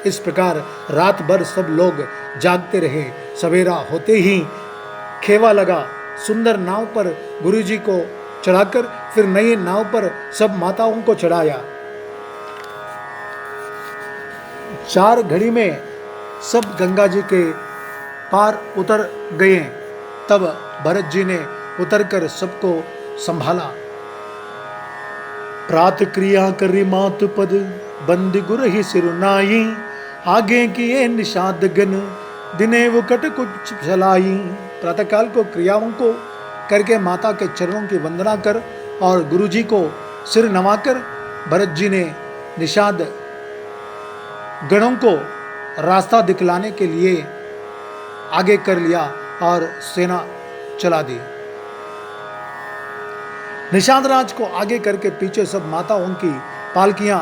S1: इस प्रकार रात भर सब लोग जागते रहे। सवेरा होते ही खेवा लगा। सुंदर नाव पर गुरुजी को चढ़ाकर फिर नई नाव पर सब माताओं को चढ़ाया। 4 घड़ी में सब गंगा जी के पार उतर गए। तब भरत जी ने उतरकर सबको संभाला। प्रात क्रिया करी मातु पद, बंद गुर ही सिरुनाई। आगे किए निषाद गन, दिने वो कट कुछ चलाई। प्रातःकाल को क्रियाओं को करके माता के चरणों की वंदना कर और गुरुजी को सिर नवाकर भरत जी ने निषाद गणों को रास्ता दिखलाने के लिए आगे कर लिया और सेना चला दी। निषाद राज को आगे करके पीछे सब माताओं की पालकियां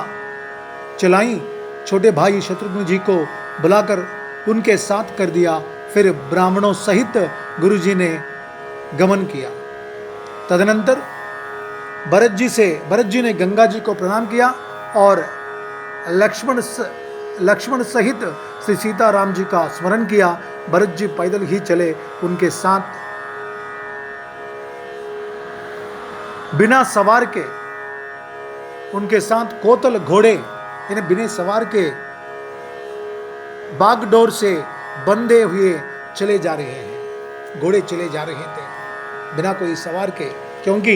S1: चलाई। छोटे भाई शत्रुघ्न जी को बुलाकर उनके साथ कर दिया। फिर ब्राह्मणों सहित गुरुजी ने गमन किया। तदनंतर भरत जी ने गंगा जी को प्रणाम किया और लक्ष्मण सहित श्री सीताराम जी का स्मरण किया। भरत जी पैदल ही चले। उनके साथ बिना सवार के, उनके साथ कोतल घोड़े यानी बिना सवार के बागडोर से बंधे हुए चले जा रहे हैं। घोड़े चले जा रहे थे बिना कोई सवार के, क्योंकि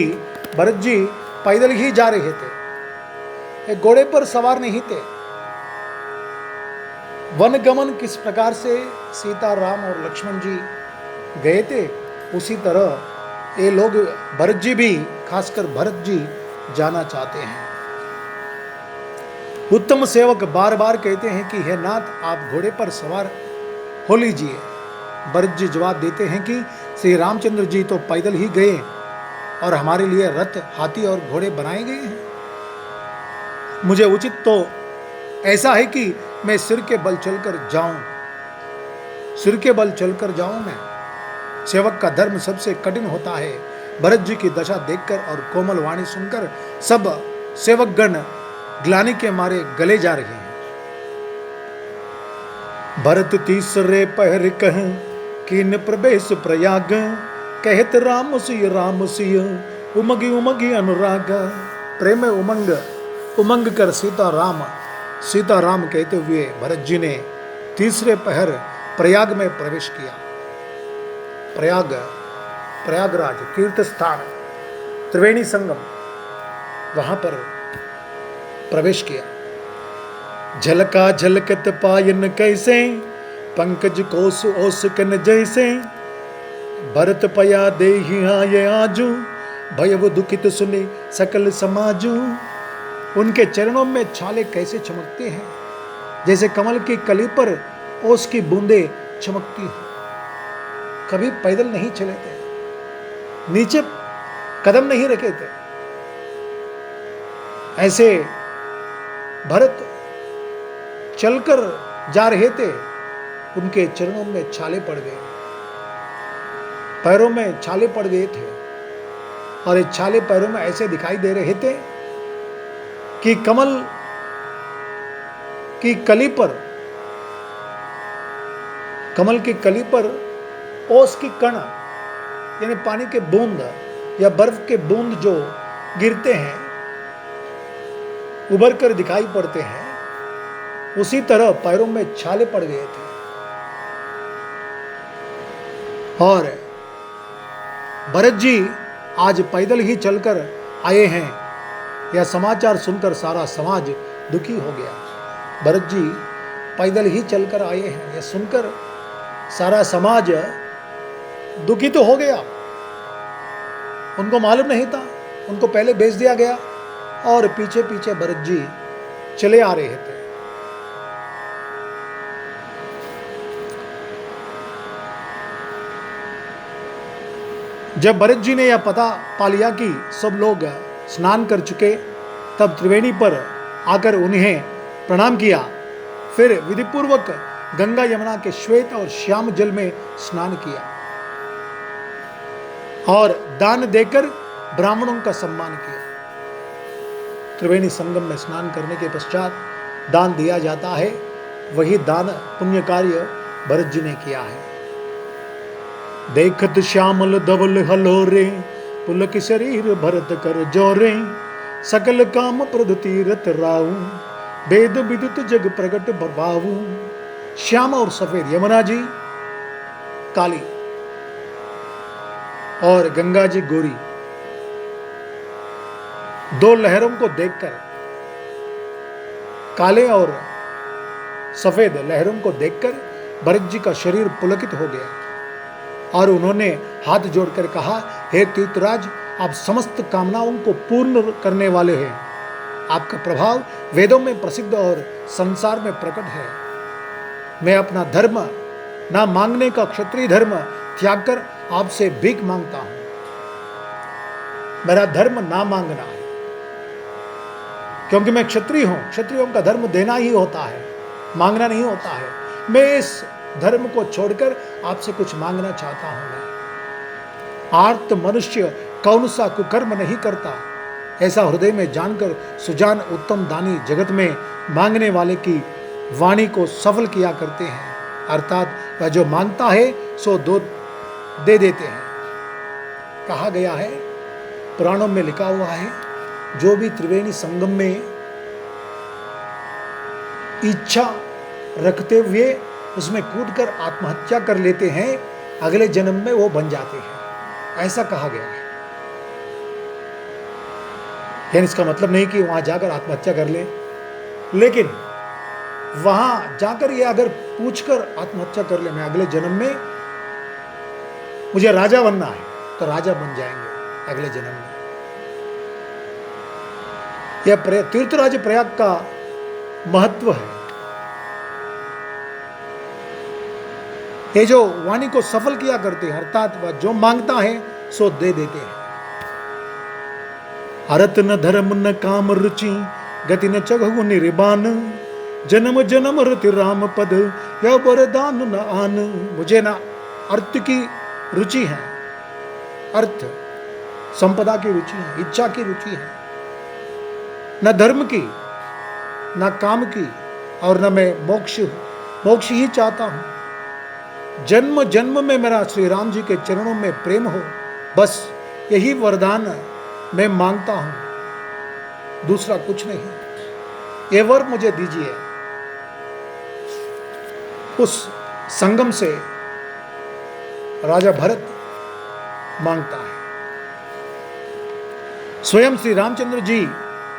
S1: भरत जी पैदल ही जा रहे थे, घोड़े पर सवार नहीं थे। वन गमन किस प्रकार से सीता राम और लक्ष्मण जी गए थे, उसी तरह ये लोग भरत जी भी, खासकर भरत जी जाना चाहते हैं। उत्तम सेवक बार बार कहते हैं कि हे नाथ, आप घोड़े पर सवार हो लीजिए। भरत जी जवाब देते हैं कि श्री रामचंद्र जी तो पैदल ही गए और हमारे लिए रथ, हाथी और घोड़े बनाए गए हैं। मुझे उचित तो ऐसा है कि मैं सिर के बल चलकर जाऊं। मैं सेवक का धर्म सबसे कठिन होता है। भरत जी की दशा देखकर और कोमल वाणी सुनकर सब सेवकगण ग्लानि के मारे गले जा रहे हैं। भरत तीसरे पहर कह किन प्रवेश प्रयाग, कहत राम सिय उमगी उमगी अनुराग। प्रेम में उमंग उमंग कर सीता राम कहते हुए भरत जी ने तीसरे पहर प्रयाग में प्रवेश किया। प्रयागराज तीर्थ स्थान त्रिवेणी संगम, वहां पर प्रवेश किया। झलका झलकत पायन कैसे, पंकज कोस ओसकन जैसे, भरत पया देहि आये आजू, भयव दुखित सुने सकल समाजू। उनके चरणों में छाले कैसे चमकते हैं, जैसे कमल की कली पर ओस की बूंदे चमकती हो। कभी पैदल नहीं चले थे, नीचे कदम नहीं रखे थे। ऐसे भरत चलकर जा रहे थे, उनके चरणों में छाले पड़ गए, पैरों में छाले पड़ गए थे। और ये छाले पैरों में ऐसे दिखाई दे रहे थे कि कमल की कली पर ओस की कण यानी पानी के बूंद या बर्फ के बूंद जो गिरते हैं, उभर कर दिखाई पड़ते हैं, उसी तरह पैरों में छाले पड़ गए थे। और भरत जी आज पैदल ही चलकर आए हैं, यह समाचार सुनकर सारा समाज दुखी हो गया। भरत जी पैदल ही चलकर आए हैं, यह सुनकर सारा समाज दुखी तो हो गया। उनको मालूम नहीं था, उनको पहले भेज दिया गया और पीछे पीछे भरत जी चले आ रहे थे। जब भरत जी ने यह पता पा लिया कि सब लोग स्नान कर चुके, तब त्रिवेणी पर आकर उन्हें प्रणाम किया। फिर विधिपूर्वक गंगा यमुना के श्वेत और श्याम जल में स्नान किया और दान देकर ब्राह्मणों का सम्मान किया। त्रिवेणी संगम में स्नान करने के पश्चात दान दिया जाता है, वही दान पुण्य कार्य भरत जी ने किया है। देखत श्यामल धवल हलोरे, पुलक शरीर भरत कर जोरे, सकल काम प्रद तीरथ राऊ, वेद विदित जग प्रगट बबाऊ। श्याम और सफेद यमुना जी काली और गंगा जी गोरी, दो लहरों को देखकर, काले और सफेद लहरों को देखकर भरत जी का शरीर पुलकित हो गया और उन्होंने हाथ जोड़कर कहा, हे तीर्थराज, आप समस्त कामनाओं को पूर्ण करने वाले हैं। आपका प्रभाव वेदों में प्रसिद्ध और संसार में प्रकट है। मैं अपना धर्म ना मांगने का क्षत्रिय धर्म त्याग कर आपसे भीख मांगता हूं। मेरा धर्म ना मांगना है, क्योंकि मैं क्षत्रिय हूं। क्षत्रियों का धर्म देना ही होता है, मांगना नहीं होता है। मैं इस धर्म को छोड़कर आपसे कुछ मांगना चाहता हूं। मैं आर्त मनुष्य कौन सा कुकर्म नहीं करता, ऐसा हृदय में जानकर सुजान उत्तम दानी जगत में मांगने वाले की वाणी को सफल किया करते हैं। अर्थात वह जो मांगता है सो दे देते हैं। कहा गया है, पुराणों में लिखा हुआ है, जो भी त्रिवेणी संगम में इच्छा रखते हुए उसमें कूदकर आत्महत्या कर लेते हैं, अगले जन्म में वो बन जाते हैं, ऐसा कहा गया है। यानी इसका मतलब नहीं कि वहां जाकर आत्महत्या कर ले, लेकिन वहां जाकर ये अगर पूछकर आत्महत्या कर ले, मैं अगले जन्म में मुझे राजा बनना है, तो राजा बन जाएंगे अगले जन्म में। यह तीर्थराज प्रयाग का महत्व है। ये जो वाणी को सफल किया करते हैं, अर्थात वह जो मांगता है सो दे देते हैं। हरत न धर्म न काम रुचि, गति न चगहु निर्बान, जन्म जन्म रति राम पद, या वरदान न आन। मुझे ना अर्थ की रुचि है, अर्थ संपदा की रुचि है, इच्छा की रुचि है, न धर्म की, न काम की, और न मैं मोक्ष मोक्ष ही चाहता हूं। जन्म जन्म में मेरा श्री राम जी के चरणों में प्रेम हो, बस यही वरदान मैं मांगता हूं, दूसरा कुछ नहीं। ये वर मुझे दीजिए। उस संगम से राजा भरत मांगता है। स्वयं श्री रामचंद्र जी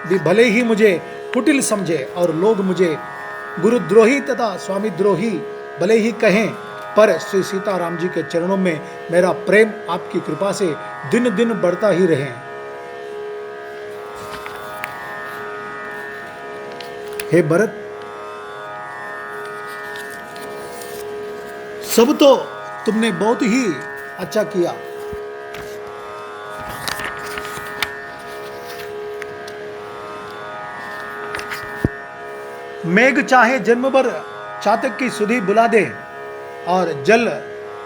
S1: भी भले ही मुझे कुटिल समझे और लोग मुझे गुरुद्रोही तथा स्वामी द्रोही भले ही कहें, पर श्री सीताराम जी के चरणों में मेरा प्रेम आपकी कृपा से दिन दिन बढ़ता ही रहे। हे भरत, सब तो तुमने बहुत ही अच्छा किया, मेघ चाहे जन्म भर चातक की सुधि बुला दे, और जल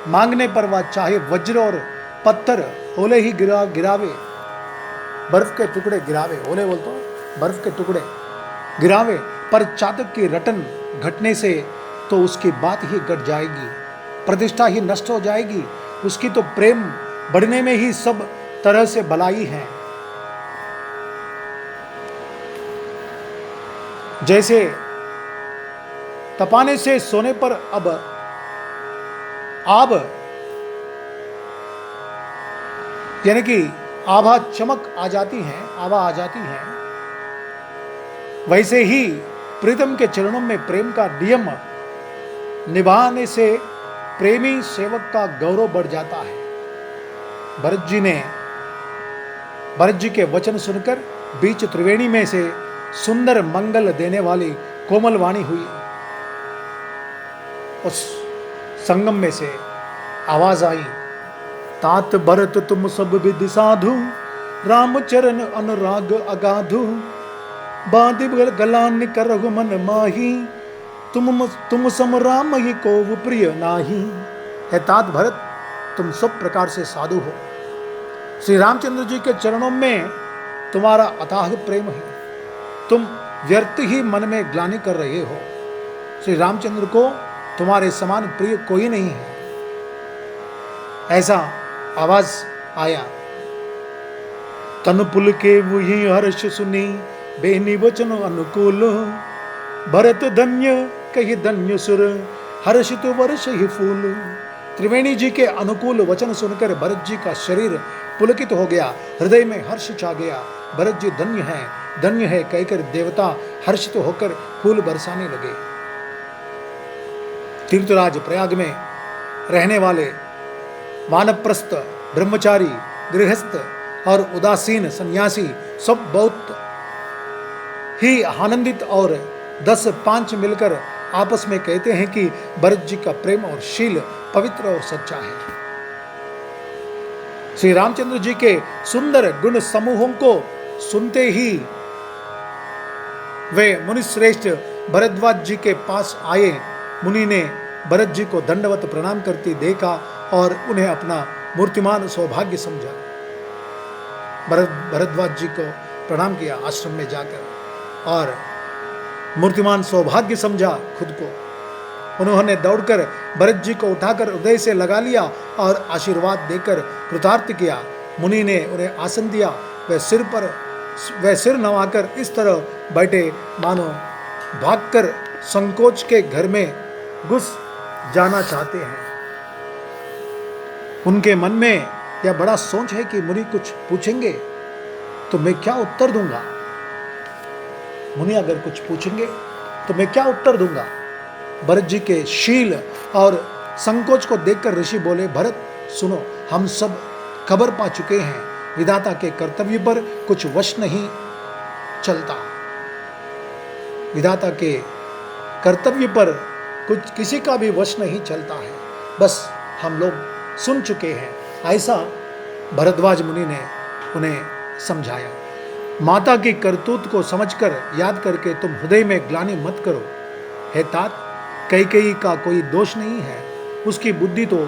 S1: मांगने पर वह चाहे वज्र और पत्थर ओले ही गिरावे, बर्फ के टुकड़े गिरावे, ओले बोलते हो बर्फ के टुकड़े गिरावे, पर चातक की रटन घटने से तो उसकी बात ही घट जाएगी, प्रतिष्ठा ही नष्ट हो जाएगी। उसकी तो प्रेम बढ़ने में ही सब तरह से भलाई है। जैसे तपाने से सोने पर अब आब यानी कि आभा चमक आ जाती है, आभा आ जाती है, वैसे ही प्रीतम के चरणों में प्रेम का नियम निभाने से प्रेमी सेवक का गौरव बढ़ जाता है। भरत जी के वचन सुनकर बीच त्रिवेणी में से सुंदर मंगल देने वाली कोमल वाणी हुई। उस संगम में से आवाज आई, तात भरत तुम सब विधि साधु, राम चरण अनुराग अगाधु, बांधि गलान कर मन माही, तुम सम राम ही को प्रिय नाही। है तात भरत, तुम सब प्रकार से साधु हो, श्री रामचंद्र जी के चरणों में तुम्हारा अथाह प्रेम है, तुम व्यर्थ ही मन में ग्लानि कर रहे हो। श्री रामचंद्र को तुम्हारे समान प्रिय कोई नहीं है। ऐसा आवाज आया। तनुपुल के वही हर्ष सुनी, बेनी वचन अनुकूल, भरत धन्य कही धन्य सुर, हर्षित वर्ष ही फूल। त्रिवेणी जी के अनुकूल वचन सुनकर भरत जी का शरीर पुलकित हो गया, हृदय में हर्ष छा गया। भरत जी धन्य है कहकर देवता हर्षित होकर फूल बरसाने लगे। तीर्थराज प्रयाग में रहने वाले वानप्रस्थ, ब्रह्मचारी, गृहस्थ और उदासीन सन्यासी सब बहुत ही आनंदित और 10-5 मिलकर आपस में कहते हैं कि भरत जी का प्रेम और शील पवित्र और सच्चा है। श्री रामचंद्र जी के सुंदर गुण समूहों को सुनते ही वे मुनिश्रेष्ठ भरद्वाज जी के पास आए। मुनि ने भरत जी को दंडवत प्रणाम करते देखा और उन्हें अपना मूर्तिमान सौभाग्य समझा। भरद्वाज जी को प्रणाम किया आश्रम में जाकर और मूर्तिमान सौभाग्य समझा खुद को। उन्होंने दौड़कर भरत जी को उठाकर हृदय से लगा लिया और आशीर्वाद देकर कृतार्थ किया। मुनि ने उन्हें आसन दिया। वह सिर नवाकर इस तरह बैठे मानो भागकर संकोच के घर में घुस जाना चाहते हैं। उनके मन में यह बड़ा सोच है कि मुनि कुछ पूछेंगे तो मैं क्या उत्तर दूंगा। मुनि अगर कुछ पूछेंगे तो मैं क्या उत्तर दूंगा। भरत जी के शील और संकोच को देखकर ऋषि बोले, भरत सुनो, हम सब खबर पा चुके हैं, विधाता के कर्तव्य पर कुछ वश नहीं चलता। विधाता के कर्तव्य पर कुछ किसी का भी वश नहीं चलता है, बस हम लोग सुन चुके हैं। ऐसा भरद्वाज मुनि ने उन्हें समझाया। माता की करतूत को समझकर याद करके तुम हृदय में ग्लानि मत करो। हे तात, कैकेयी का कोई दोष नहीं है, उसकी बुद्धि तो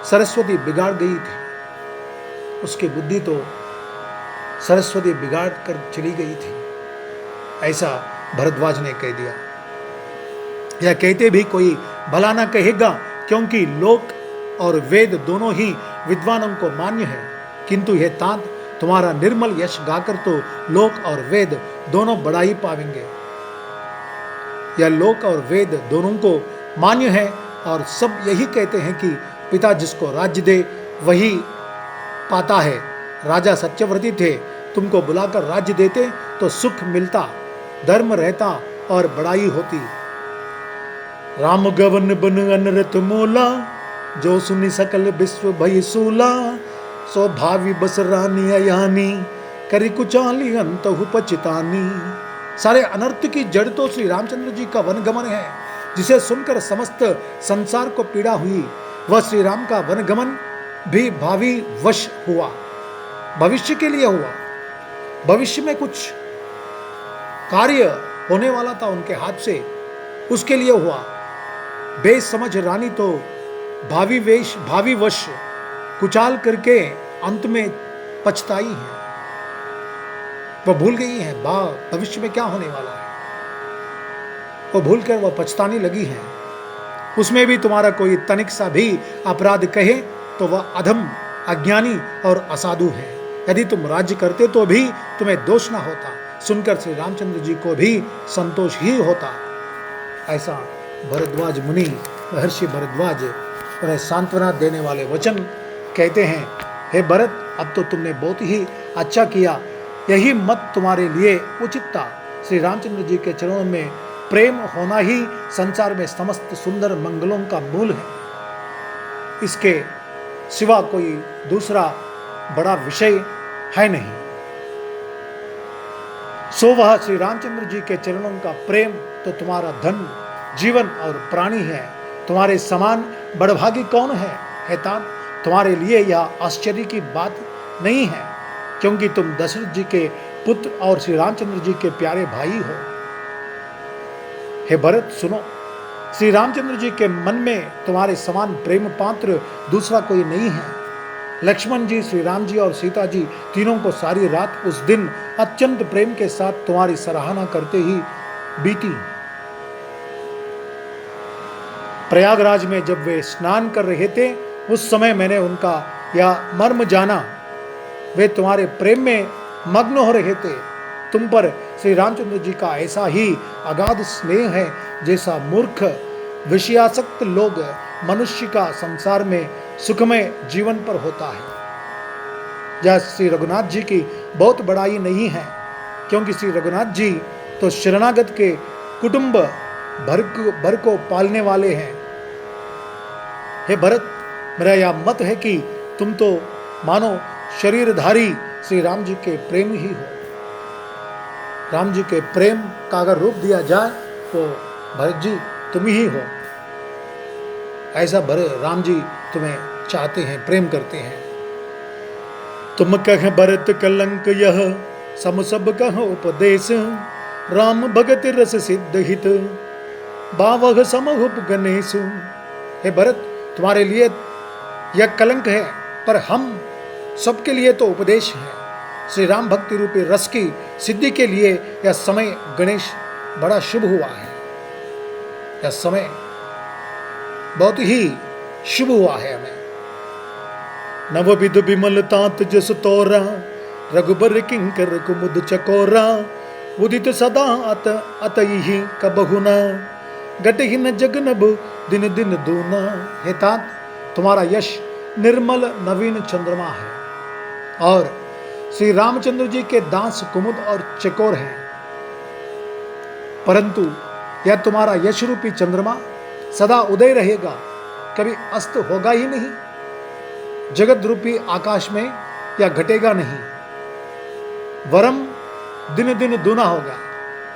S1: सरस्वती बिगाड़ गई थी। उसकी बुद्धि तो सरस्वती बिगाड़ कर चली गई थी, ऐसा भरद्वाज ने कह दिया। यह कहते भी कोई भला न कहेगा, क्योंकि लोक और वेद दोनों ही विद्वानों को मान्य है। किंतु हे तात, तुम्हारा निर्मल यश गाकर तो लोक और वेद दोनों बड़ाई पावेंगे। यह लोक और वेद दोनों को मान्य है और सब यही कहते हैं कि पिता जिसको राज्य दे वही पाता है। राजा सत्यव्रती थे, तुमको बुलाकर राज्य देते तो सुख मिलता, धर्म रहता और बड़ाई होती। राम गवन बन अनरत मोला, जो सुनी सकल विश्व भय सूला। सो भावी बस रानी अयानी, करी कुचाली अंतहु पचितानी। सारे अनर्थ की जड़ तो श्री रामचंद्र जी का वनगमन है, जिसे सुनकर समस्त संसार को पीड़ा हुई। वह श्री राम का वनगमन भी भावी वश हुआ, भविष्य के लिए हुआ। भविष्य में कुछ कार्य होने वाला था उनके हाथ से, उसके लिए हुआ। बेसमझ रानी तो भावी वश कुचाल करके अंत में पछताई है। वह भूल गई है भविष्य में क्या होने वाला है, वो भूल कर वह पछताने लगी है। उसमें भी तुम्हारा कोई तनिक सा भी अपराध कहे तो वह अधम, अज्ञानी और असाधु है। यदि तुम राज्य करते तो भी तुम्हें दोष ना होता, सुनकर श्री रामचंद्र जी को भी संतोष ही होता। ऐसा भरद्वाज मुनि, महर्षि भरद्वाज उन्हें सांत्वना देने वाले वचन कहते हैं। हे भरत, अब तो तुमने बहुत ही अच्छा किया, यही मत तुम्हारे लिए उचित था। श्री रामचंद्र जी के चरणों में प्रेम होना ही संसार में समस्त सुंदर मंगलों का मूल है। इसके सिवा कोई दूसरा बड़ा विषय है नहीं। सो वह श्री रामचंद्र जी के चरणों का प्रेम तो तुम्हारा धन, जीवन और प्राणी है। तुम्हारे समान बड़भागी कौन है? हे तात, तुम्हारे लिए यह आश्चर्य की बात नहीं है, क्योंकि तुम दशरथ जी के पुत्र और श्री रामचंद्र जी के प्यारे भाई हो। हे भरत सुनो, श्री रामचंद्र जी के मन में तुम्हारे समान प्रेम पात्र दूसरा कोई नहीं है। लक्ष्मण जी, श्री राम जी और सीता जी तीनों को सारी रात उस दिन अत्यंत प्रेम के साथ तुम्हारी सराहना करते ही बीती। प्रयागराज में जब वे स्नान कर रहे थे, उस समय मैंने उनका यह मर्म जाना। वे तुम्हारे प्रेम में मग्न हो रहे थे। तुम पर श्री रामचंद्र जी का ऐसा ही अगाध स्नेह है जैसा मूर्ख विषयासक्त लोग मनुष्य का संसार में सुखमय जीवन पर होता है। यह श्री रघुनाथ जी की बहुत बड़ाई नहीं है, क्योंकि श्री रघुनाथ जी तो शरणागत के कुटुंब भर को पालने वाले हैं। हे भरत, मेरा यह मत है कि तुम तो मानो शरीरधारी श्री राम जी के प्रेम ही हो। राम जी के प्रेम का अगर रूप दिया जाए तो भरत जी तुम ही हो। ऐसा राम जी तुम्हें चाहते हैं, प्रेम करते हैं। तुम कह भरत कलंक यह सम सब कह उपदेश, राम भगत रस सिद्ध हित बावह समहुप गणेश। हे भरत, तुम्हारे लिए यह कलंक है, पर हम सबके लिए तो उपदेश है। श्री राम भक्ति रूपी रस की सिद्धि के लिए यह समय गणेश बड़ा शुभ हुआ है। यह समय बहुत ही शुभ हुआ है हमें। नवविध विमल तात जस तोरा, रघुबर किंकर कुमुद चकोरा। उदित सदा अतहि कबहुना, गटहि न जगनब दिन दिन दूना। हे तात, तुम्हारा यश निर्मल नवीन चंद्रमा है और श्री रामचंद्र जी के दांस कुमुद और चकोर हैं। परंतु यह तुम्हारा यश रूपी चंद्रमा सदा उदय रहेगा, कभी अस्त होगा ही नहीं। जगत रूपी आकाश में यह घटेगा नहीं। वरम दिन दिन दुना होगा।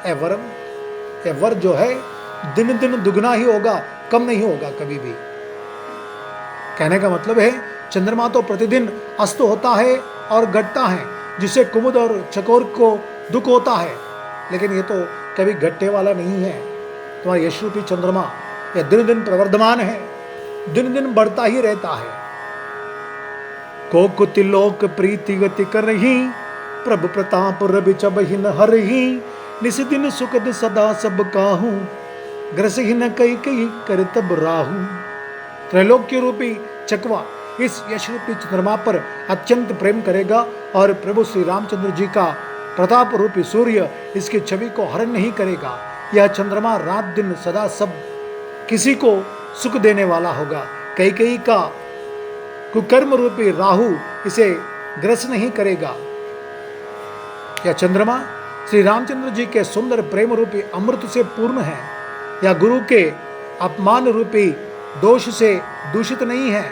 S1: ए वरम, ये वर जो है दिन दिन दुगना ही होगा, कम नहीं होगा कभी भी। कहने का मतलब है, चंद्रमा तो प्रतिदिन अस्त होता है और घटता है, जिससे कुमुद और चकोर को दुख होता है, लेकिन ये तो कभी घटने वाला नहीं है। तुम्हारा यश रूपी चंद्रमा यह दिन दिन प्रवर्धमान है, दिन दिन बढ़ता ही रहता है। को कुतिलोक प्रीति गति कर रही, प्रभु प्रताप रवि चबहि न हरहि। निस दिन सुखद सदा सब काहू, ग्रस ही न कई कई कर तब राहु। त्रैलोक्य रूपी चकवा इस यश रूपी चंद्रमा पर अत्यंत प्रेम करेगा और प्रभु श्री रामचंद्र जी का प्रताप रूपी सूर्य इसकी छवि को हरण नहीं करेगा। यह चंद्रमा रात दिन सदा सब किसी को सुख देने वाला होगा। कई का कुकर्म रूपी राहु इसे ग्रस नहीं करेगा। यह चंद्रमा श्री रामचंद्र जी के सुंदर प्रेम रूपी अमृत से पूर्ण है। यह गुरु के अपमान रूपी दोष से दूषित नहीं है।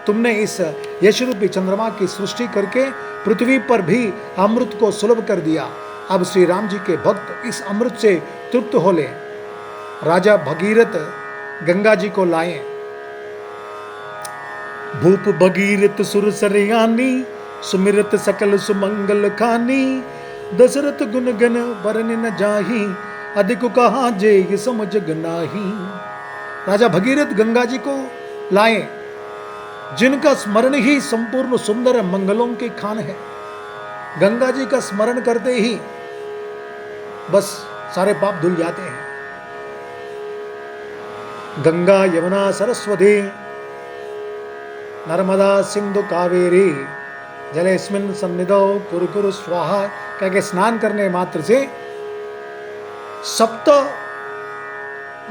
S1: तुमने इस यश रूपी चंद्रमा की सृष्टि करके पृथ्वी पर भी अमृत को सुलभ कर दिया। अब श्री राम जी के भक्त इस अमृत से तृप्त हो ले। राजा भगीरथ गंगा जी को लाए। भूप भगीरथ सुर सरयानी सुमिरत सकल सुमंगल खानी। दशरथ गुण गण बरन न जाही अधिक कहा जे ये समझ नाही। राजा भगीरथ गंगा जी को लाए जिनका स्मरण ही संपूर्ण सुंदर मंगलों की खान है। गंगा जी का स्मरण करते ही बस सारे पाप धुल जाते हैं। गंगा यमुना सरस्वती नर्मदा सिंधु कावेरी जलेस्मिन् सन्निधौ कुरु कुरु स्वाहा कह के स्नान करने मात्र से सप्त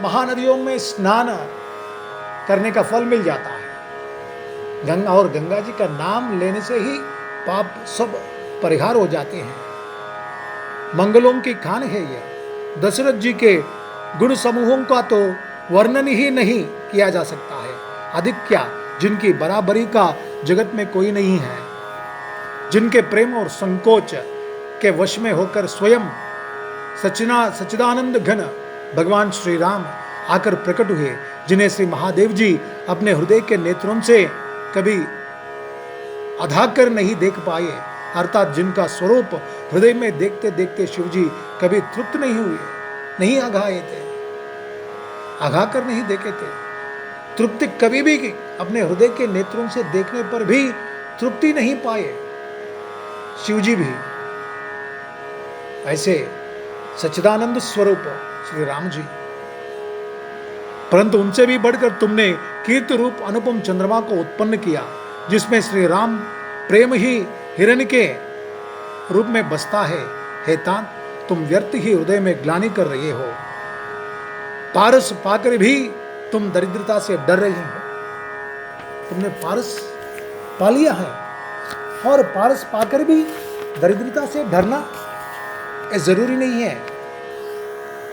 S1: महानदियों में स्नान करने का फल मिल जाता है। गंगा और गंगा जी का नाम लेने से ही पाप सब परिहार हो जाते हैं। मंगलों की खान है यह। दशरथ जी के गुण समूहों का तो वर्णन ही नहीं किया जा सकता है। अधिक क्या, जिनकी बराबरी का जगत में कोई नहीं है। जिनके प्रेम और संकोच के वश में होकर स्वयं सच्चिदानंद घन भगवान श्री राम आकर प्रकट हुए। जिन्हें श्री महादेव जी अपने हृदय के नेत्रों से कभी अधाकर नहीं देख पाए, अर्थात जिनका स्वरूप हृदय में देखते देखते शिव जी कभी तृप्त नहीं हुए, नहीं आघाए थे, आघाकर नहीं देखे थे। तृप्ति कभी भी अपने हृदय के नेत्रों से देखने पर भी तृप्ति नहीं पाए शिव जी भी। ऐसे सच्चिदानंद स्वरूप श्री राम जी, परंतु उनसे भी बढ़कर तुमने कीर्ति रूप अनुपम चंद्रमा को उत्पन्न किया, जिसमें श्री राम प्रेम ही हिरण के रूप में बसता है। हे तात, तुम व्यर्थ ही हृदय में ग्लानि कर रहे हो। पारस पाकर भी तुम दरिद्रता से डर रहे हो। तुमने पारस पा लिया है और पारस पाकर भी दरिद्रता से डरना ये जरूरी नहीं है।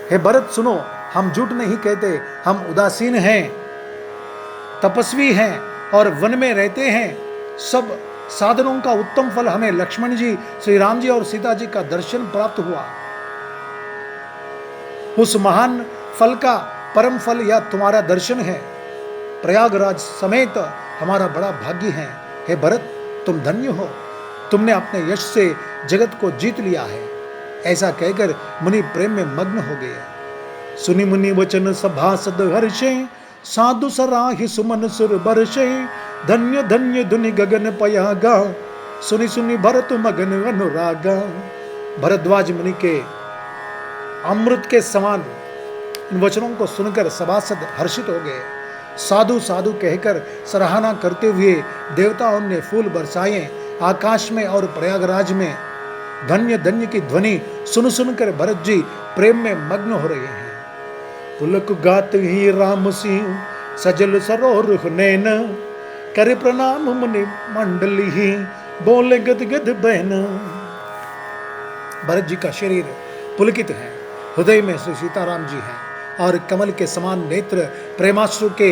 S1: हे भरत सुनो, हम झूठ नहीं कहते, हम उदासीन हैं, तपस्वी हैं और वन में रहते हैं। सब साधनों का उत्तम फल हमें लक्ष्मण जी, श्री राम जी और सीता जी का दर्शन प्राप्त हुआ। उस महान फल का परम फल या तुम्हारा दर्शन है। प्रयागराज समेत हमारा बड़ा भाग्य है। हे भरत, तुम धन्य हो, तुमने अपने यश से जगत को जीत लिया है। ऐसा कहकर मुनि प्रेम में मग्न हो गए। सुनि मुनि वचन सभासद हर्षे, साधु सराहि सुमन सुर बरषे। धन्य धन्य धुनि गगन पयागा, सुनि सुनि भरत मगन अनुरागा। भरद्वाज मुनि के अमृत के समान इन वचनों को सुनकर सभासद हर्षित हो गए। साधु साधु कहकर सराहना करते हुए देवताओं ने फूल बरसाए आकाश में और प्रयागराज में। धन्य धन्य की ध्वनि सुन सुनकर भरत जी प्रेम में मग्न हो रहे हैं। पुलक गात ही राम सिंह सजल सरोरुख नैन, कर प्रणाम मुनि मंडली ही बोले गद गद बहन। भरत जी का शरीर पुलकित है, हृदय में श्री सीताराम जी हैं और कमल के समान नेत्र प्रेमाश्रु के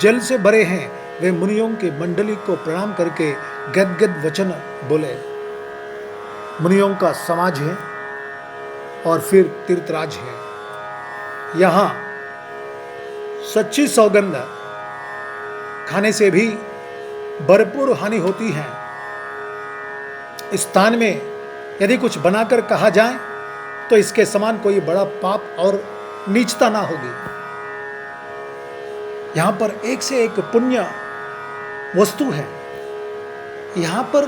S1: जल से भरे हैं। वे मुनियों की मंडली को प्रणाम करके गदगद वचन बोले। मुनियों का समाज है और फिर तीर्थराज है। यहाँ सच्ची सौगंध खाने से भी भरपूर हानि होती है। इस स्थान में यदि कुछ बनाकर कहा जाए तो इसके समान कोई बड़ा पाप और नीचता ना होगी। यहाँ पर एक से एक पुण्य वस्तु है। यहाँ पर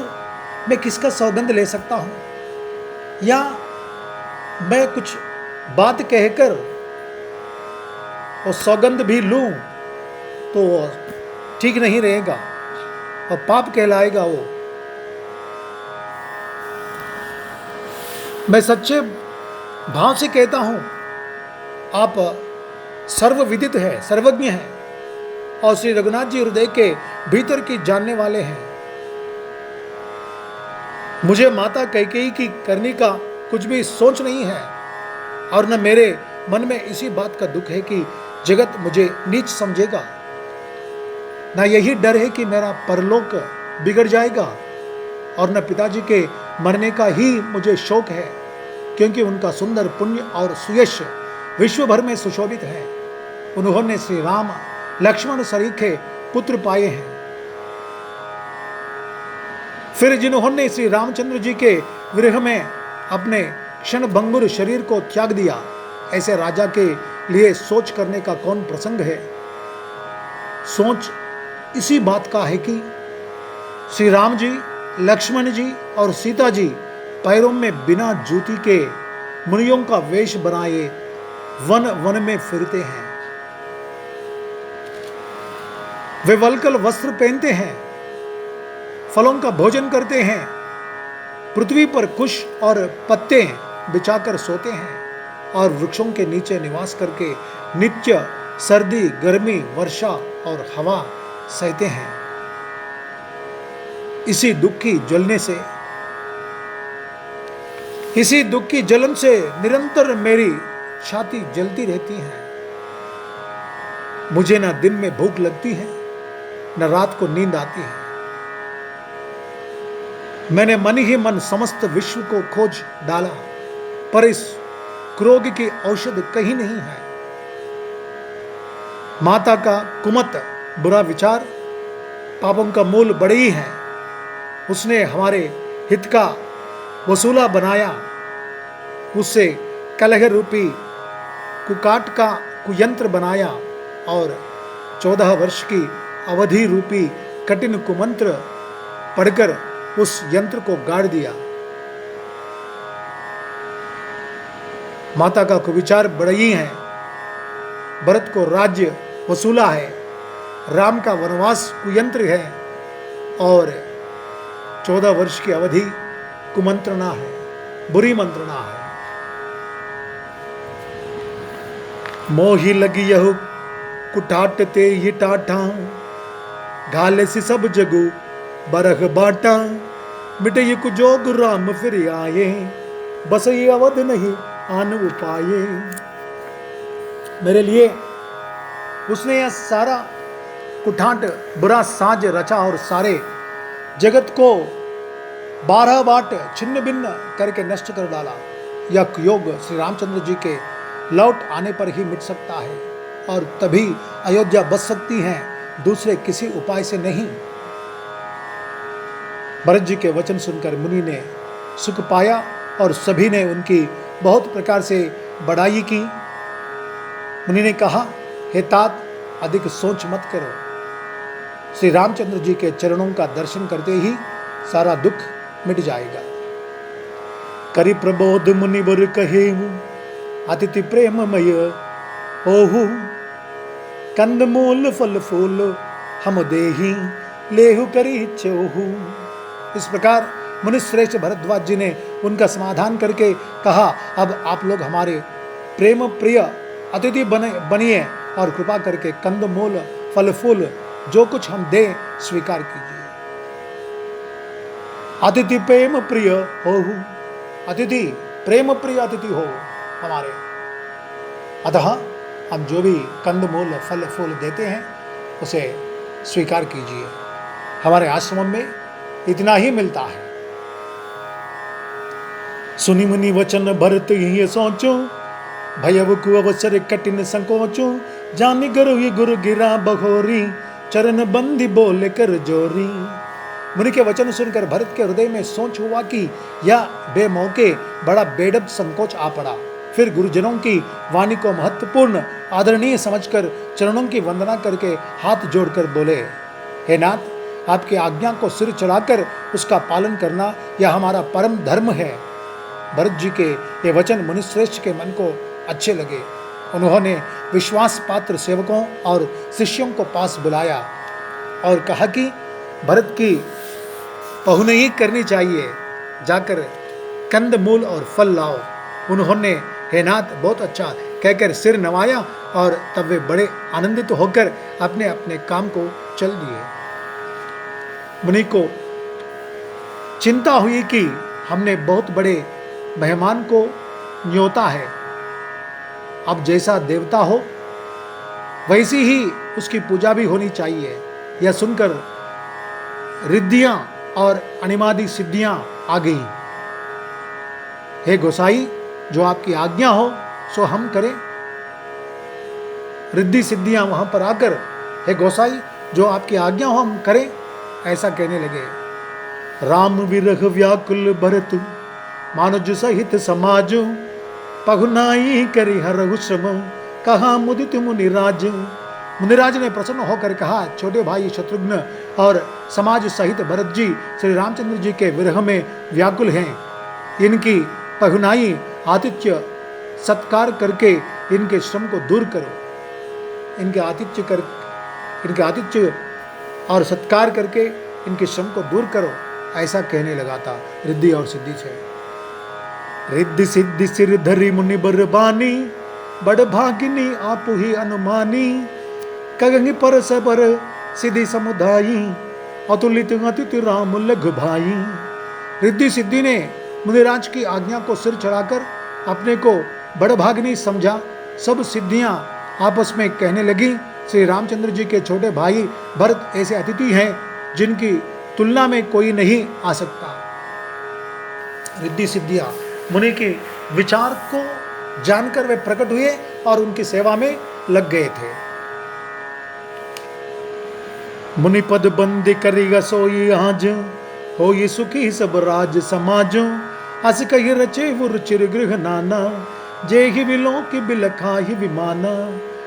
S1: मैं किसका सौगंध ले सकता हूँ, या मैं कुछ बात कहकर और सौगंध भी लूं तो ठीक नहीं रहेगा और पाप कहलाएगा वो। मैं सच्चे भाव से कहता हूं, आप सर्वविदित है, सर्वज्ञ हैं और श्री रघुनाथ जी हृदय के भीतर की जानने वाले हैं। मुझे माता कैकेयी की करनी का कुछ भी सोच नहीं है और न मेरे मन में इसी बात का दुख है कि जगत मुझे नीच समझेगा, न यही डर है कि मेरा परलोक बिगड़ जाएगा, और न पिताजी के मरने का ही मुझे शोक है, क्योंकि उनका सुंदर पुण्य और सुयश विश्व भर में सुशोभित है। उन्होंने श्री राम लक्ष्मण सरीखे पुत्र पाए हैं। फिर जिन्होंने श्री रामचंद्र जी के विरह में अपने क्षण भंगुर शरीर को त्याग दिया, ऐसे राजा के लिए सोच करने का कौन प्रसंग है। सोच इसी बात का है कि श्री राम जी, लक्ष्मण जी और सीता जी पैरों में बिना जूती के मुनियों का वेश बनाए वन वन में फिरते हैं। वे वल्कल वस्त्र पहनते हैं, फलों का भोजन करते हैं, पृथ्वी पर कुश और पत्ते बिछाकर सोते हैं और वृक्षों के नीचे निवास करके नित्य सर्दी, गर्मी, वर्षा और हवा सहते हैं। इसी दुख की जलन से निरंतर मेरी छाती जलती रहती है। मुझे न दिन में भूख लगती है, न रात को नींद आती है। मैंने मन ही मन समस्त विश्व को खोज डाला, पर इस क्रोध की औषध कहीं नहीं है। माता का कुमत बुरा विचार पापों का मूल बड़े ही है। उसने हमारे हित का वसूला बनाया, उससे कलह रूपी कुकाट का कुयंत्र बनाया और 14 वर्ष की अवधि रूपी कठिन कुमंत्र पढ़कर उस यंत्र को गाड़ दिया। माता का कुविचार बड़ा ही है। भरत को राज्य वसूला है, राम का वनवास कुयंत्र है और 14 वर्ष की अवधि कुमंत्रणा है, बुरी मंत्रणा है। मोही लगी यह कुठाट ते ही टाटा, घाले से सब जगू बरख बाटा, मिटे ये कुजोग राम फिर आए, बस ये अवध नहीं आन उपाये। मेरे लिए उसने यह सारा कुठाट बुरा साज रचा और सारे जगत को 12 बाट छिन्न भिन्न करके नष्ट कर डाला। यह योग श्री रामचंद्र जी के लौट आने पर ही मिट सकता है और तभी अयोध्या बच सकती है, दूसरे किसी उपाय से नहीं। भरत जी के वचन सुनकर मुनि ने सुख पाया और सभी ने उनकी बहुत प्रकार से बड़ाई की। मुनि ने कहा, हे तात, अधिक सोच मत करो। श्री रामचंद्र जी के चरणों का दर्शन करते ही सारा दुख मिट जाएगा। करि प्रबोध मुनि बर कहेहु, अतिथि प्रेममय होहु, कंद मूल फल फूल हम देही लेहु करी चोहु। इस प्रकार मुनिश्रेष्ठ भरद्वाज जी ने उनका समाधान करके कहा, अब आप लोग हमारे प्रेम प्रिय अतिथि बनिए और कृपा करके कंद मूल फल फूल जो कुछ हम दे स्वीकार कीजिए। अतिथि प्रेम प्रिय हो, अतिथि प्रेम प्रिय अतिथि हो हमारे, अतः हम जो भी कंद मूल फल फूल देते हैं उसे स्वीकार कीजिए। हमारे आश्रम में इतना ही मिलता है। सुनि मुनि वचन भरत ही सोचो, भयव को अवसर कठिन संकोचो, जानि गुरु गिरा बहोरी, चरण बंदी बोले कर जोरी। मुनि के वचन सुनकर भरत के हृदय में सोच हुआ कि यह बेमौके बड़ा बेडब संकोच आ पड़ा। फिर गुरुजनों की वाणी को महत्वपूर्ण आदरणीय समझकर चरणों की वंदना करके हाथ जोड़कर बोले, हे नाथ, आपकी आज्ञा को सिर चढ़ाकर उसका पालन करना यह हमारा परम धर्म है। भरत जी के ये वचन मुनिश्रेष्ठ के मन को अच्छे लगे उन्होंने विश्वास पात्र सेवकों और शिष्यों को पास बुलाया और कहा कि भरत की पहुनई करनी चाहिए, जाकर कंद मूल और फल लाओ। उन्होंने हे नाथ बहुत अच्छा कहकर सिर नवाया और तब वे बड़े आनंदित होकर अपने अपने काम को चल दिए। मुनि को चिंता हुई कि हमने बहुत बड़े मेहमान को न्योता है, अब जैसा देवता हो वैसी ही उसकी पूजा भी होनी चाहिए। यह सुनकर रिद्धियां और अनिमादि सिद्धियां आ गई। हे गोसाई, जो आपकी आज्ञा हो सो हम करें। रिद्धि सिद्धियां वहां पर आकर हे गोसाई, जो आपकी आज्ञा हो हम करें, ऐसा कहने लगे। राम विरह व्याकुल भरत मानुज सहित समाज, पहुनाई करी हरहु श्रम, कहा मुदित मुनिराज। मुनिराज ने प्रसन्न होकर कहा, छोटे भाई शत्रुघ्न और समाज सहित भरत जी श्री रामचंद्र जी के विरह में व्याकुल हैं। इनकी पहुनाई आतिथ्य सत्कार करके इनके श्रम को दूर करो। इनके आतिथ्य और सत्कार करके इनके श्रम को दूर करो, ऐसा कहने लगा था रिद्धि और सिद्धि से। रिद्धि सिद्धि सिर धरी मुनि बरबानी, बड़ भागिनी आप ही अनुमानी, कगंगी पर सबर सिद्धि समुदायी, अतुलित अतिथि राम लघ भाई। रिद्धि सिद्धि ने मुनिराज की आज्ञा को सिर चढ़ाकर अपने को बड़ भागिनी समझा। सब सिद्धियां आपस में कहने लगी, श्री रामचंद्र जी के छोटे भाई भरत ऐसे अतिथि हैं जिनकी तुलना में कोई नहीं आ सकता। रिद्धि सिद्धियां मुनि के विचार को जानकर वे प्रकट हुए और उनकी सेवा में लग गए थे। मुनि पद बंदी करेगा सोई आज, हो ये सुखी सब राज समाज, अस कही रचे वो रुचिर गृह नाना, जे ही विलो की बिलखा ही विमाना।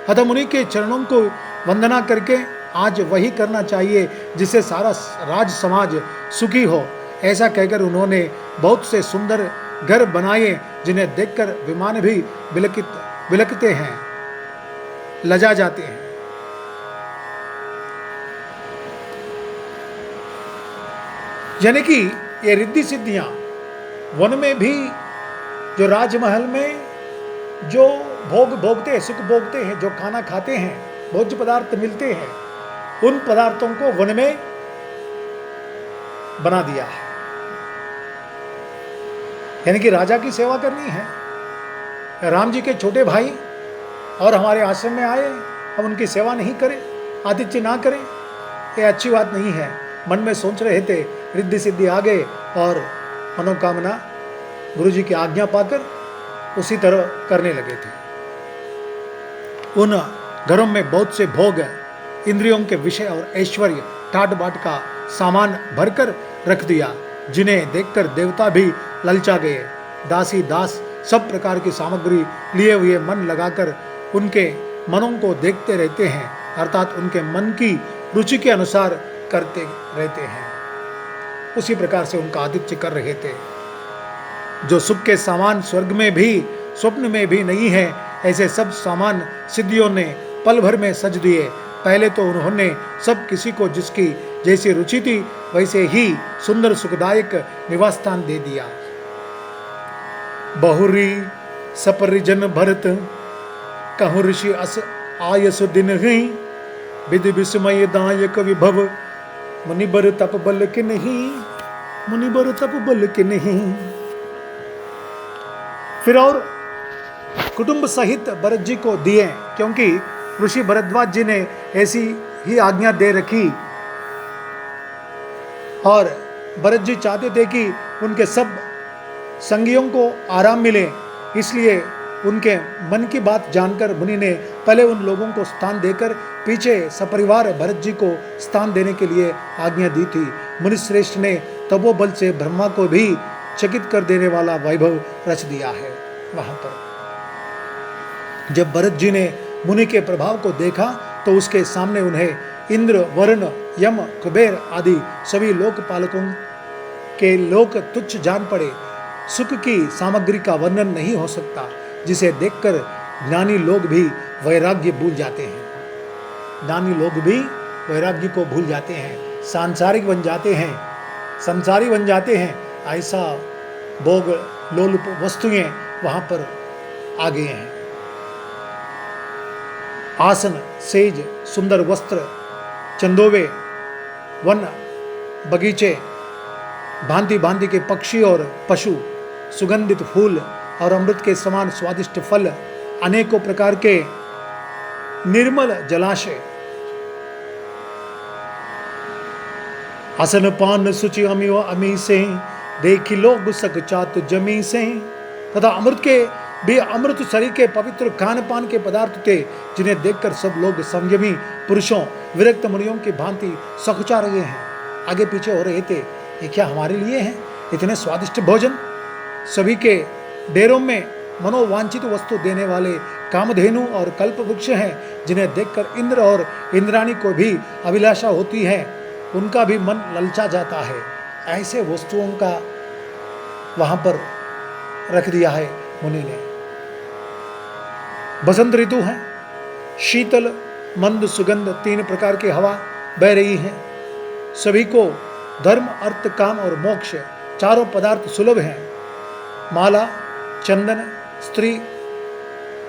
S1: अतः मुनि के चरणों को वंदना करके आज वही करना चाहिए जिससे सारा राज समाज सुखी हो। ऐसा कहकर उन्होंने बहुत से सुंदर घर बनाए जिन्हें देखकर विमान भी बिलकते हैं, लजा जाते हैं। यानी कि ये रिद्धि सिद्धियां वन में भी, जो राजमहल में जो भोग भोगते हैं, सुख भोगते हैं, जो खाना खाते हैं, भोज्य पदार्थ मिलते हैं, उन पदार्थों को वन में बना दिया है। यानी कि राजा की सेवा करनी है। राम जी के छोटे भाई और हमारे आश्रम में आए, हम उनकी सेवा नहीं करें, आतिथ्य ना करें, ये अच्छी बात नहीं है। मन में सोच रहे थे, रिद्धि सिद्धि आ गए और मनोकामना गुरु जी की आज्ञा पाकर उसी तरह करने लगे थे। उन घरों में बहुत से भोग, इंद्रियों के विषय और ऐश्वर्य, टाट बाट का सामान भरकर रख दिया, जिन्हें देखकर देवता भी ललचा गए। दासी दास सब प्रकार की सामग्री लिए हुए मन लगाकर उनके मनों को देखते रहते हैं, अर्थात उनके मन की रुचि के अनुसार करते रहते हैं। उसी प्रकार से उनका आतिथ्य कर रहे थे। जो सुख के सामान स्वर्ग में भी स्वप्न में भी नहीं है, ऐसे सब सामान सिद्धियों ने पल भर में सज दिए। पहले तो उन्होंने सब किसी को जिसकी जैसी रुचि थी वैसे ही सुंदर सुखदायक निवास स्थान दे दिया। बहुरी सपरिजन भरत, कहु ऋषि अस आयस दिन ही, विधि विस्मय दायक विभव, मुनिबर तप बल के नहीं, मुनिबर तप बल के नहीं। फिर और कुटुंब सहित भरत जी को दिए, क्योंकि ऋषि भरद्वाज जी ने ऐसी ही आज्ञा दे रखी और भरत जी चाहते थे कि उनके सब संगियों को आराम मिले, इसलिए उनके मन की बात जानकर मुनि ने पहले उन लोगों को स्थान देकर पीछे सपरिवार भरत जी को स्थान देने के लिए आज्ञा दी थी। मुनि श्रेष्ठ ने तपोबल से ब्रह्मा को भी चकित कर देने वाला वैभव रच दिया है। वहां पर जब भरत जी ने मुनि के प्रभाव को देखा तो उसके सामने उन्हें इंद्र, वरुण, यम, कुबेर आदि सभी लोकपालकों के लोक तुच्छ जान पड़े। सुख की सामग्री का वर्णन नहीं हो सकता, जिसे देखकर ज्ञानी लोग भी वैराग्य भूल जाते हैं, ज्ञानी लोग भी वैराग्य को भूल जाते हैं, सांसारिक बन जाते हैं, संसारी बन जाते हैं। ऐसा भोग लोलुप वस्तुएं वहां पर आ गए हैं। आसन, सेज, सुंदर वस्त्र, चंदोवे, वन, बगीचे, भांति भांति के पक्षी और पशु, सुगंधित फूल और अमृत के समान स्वादिष्ट फल, अनेकों प्रकार के निर्मल जलाशय, आसन पान सुचि अमियो अमी से देखी लोग सक चातु जमी से, तथा अमृत के भी अमृत शरीर के पवित्र खान पान के पदार्थ थे, जिन्हें देखकर सब लोग संयमी पुरुषों, विरक्त मुनियों की भांति सकुचा रहे हैं, आगे पीछे हो रहे थे। ये क्या हमारे लिए हैं इतने स्वादिष्ट भोजन? सभी के डेरों में मनोवांछित वस्तु देने वाले कामधेनु और कल्प वृक्ष हैं, जिन्हें देखकर इंद्र और इंद्राणी को भी अभिलाषा होती है, उनका भी मन ललचा जाता है। ऐसे वस्तुओं का वहां पर रख दिया है मुनि ने। बसंत ऋतु है, शीतल मंद सुगंध 3 प्रकार की हवा बह रही है। सभी को धर्म, अर्थ, काम और मोक्ष चारों पदार्थ सुलभ हैं। माला, चंदन, स्त्री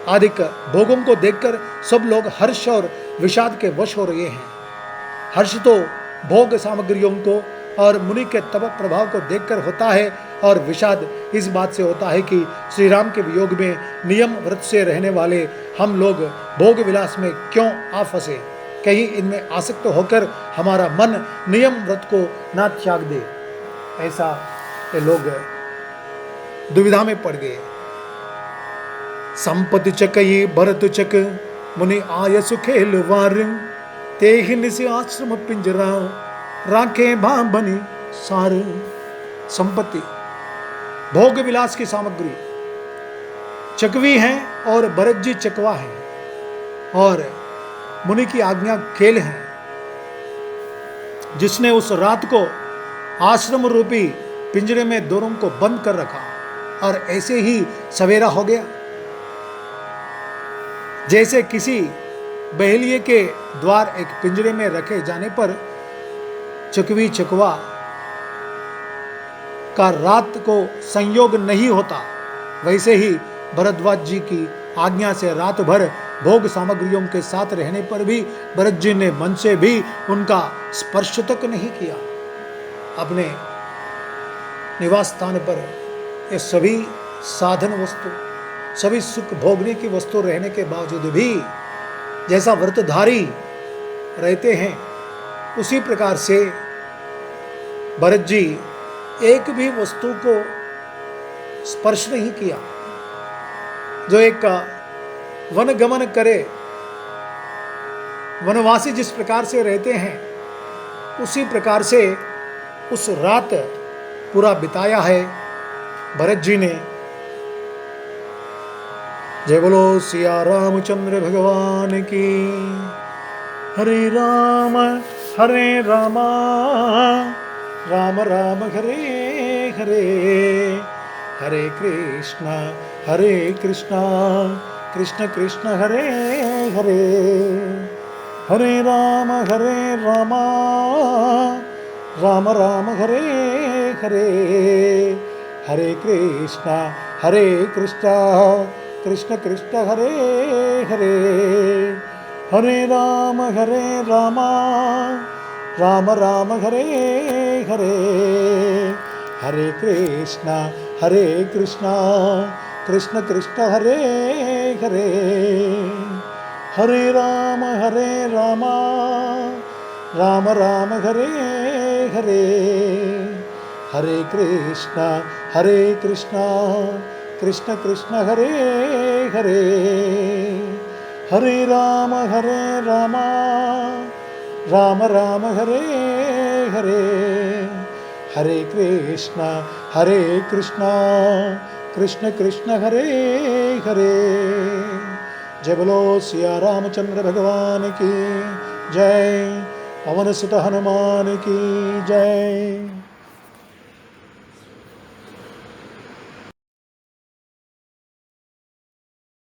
S1: आदि भोगों को देखकर सब लोग हर्ष और विषाद के वश हो रहे हैं। हर्ष तो भोग सामग्रियों को और मुनि के तप प्रभाव को देखकर होता है, और विषाद इस बात से होता है कि श्री राम के वियोग में नियम व्रत से रहने वाले हम लोग भोग विलास में क्यों आ फंसे, कहीं इनमें आसक्त होकर हमारा मन नियम व्रत को ना त्याग दे। ऐसा ये लोग दुविधा में पड़ गए। संपत्ति चकई भरत चक मुनि आय सुखेल वार, तेहिन से आश्रम पिंजरा राखे बनी सार। संपत्ति, भोग विलास की सामग्री चकवी है और भरत जी चकवा है, और मुनि की आज्ञा खेल है। जिसने उस रात को आश्रम रूपी पिंजरे में दोनों को बंद कर रखा, और ऐसे ही सवेरा हो गया। जैसे किसी बहेलिए के द्वार एक पिंजरे में रखे जाने पर चकवी चकवा का रात को संयोग नहीं होता, वैसे ही भरद्वाज जी की आज्ञा से रात भर भोग सामग्रियों के साथ रहने पर भी भरत जी ने मन से भी उनका स्पर्श तक नहीं किया। अपने निवास स्थान पर ये सभी साधन वस्तु, सभी सुख भोगने की वस्तु रहने के बावजूद भी जैसा व्रतधारी रहते हैं, उसी प्रकार से भरत जी एक भी वस्तु को स्पर्श नहीं किया। जो एक वन गमन करे, वनवासी जिस प्रकार से रहते हैं, उसी प्रकार से उस रात पूरा बिताया है भरत जी ने। जय बोलो सिया रामचंद्र भगवान की। हरे राम राम राम हरे हरे, हरे कृष्णा कृष्ण कृष्ण हरे हरे, हरे राम राम राम हरे हरे, हरे कृष्णा कृष्ण कृष्ण हरे हरे, हरे राम राम हरे हरे, हरे कृष्णा कृष्ण कृष्ण हरे हरे, हरे राम राम हरे हरे, हरे कृष्णा कृष्ण कृष्ण हरे हरे, हरे राम राम हरे हरे, हरे कृष्णा कृष्ण कृष्ण हरे हरे। जय बोलो सिया रामचंद्र भगवान की जय, पवन सुत हनुमान की जय।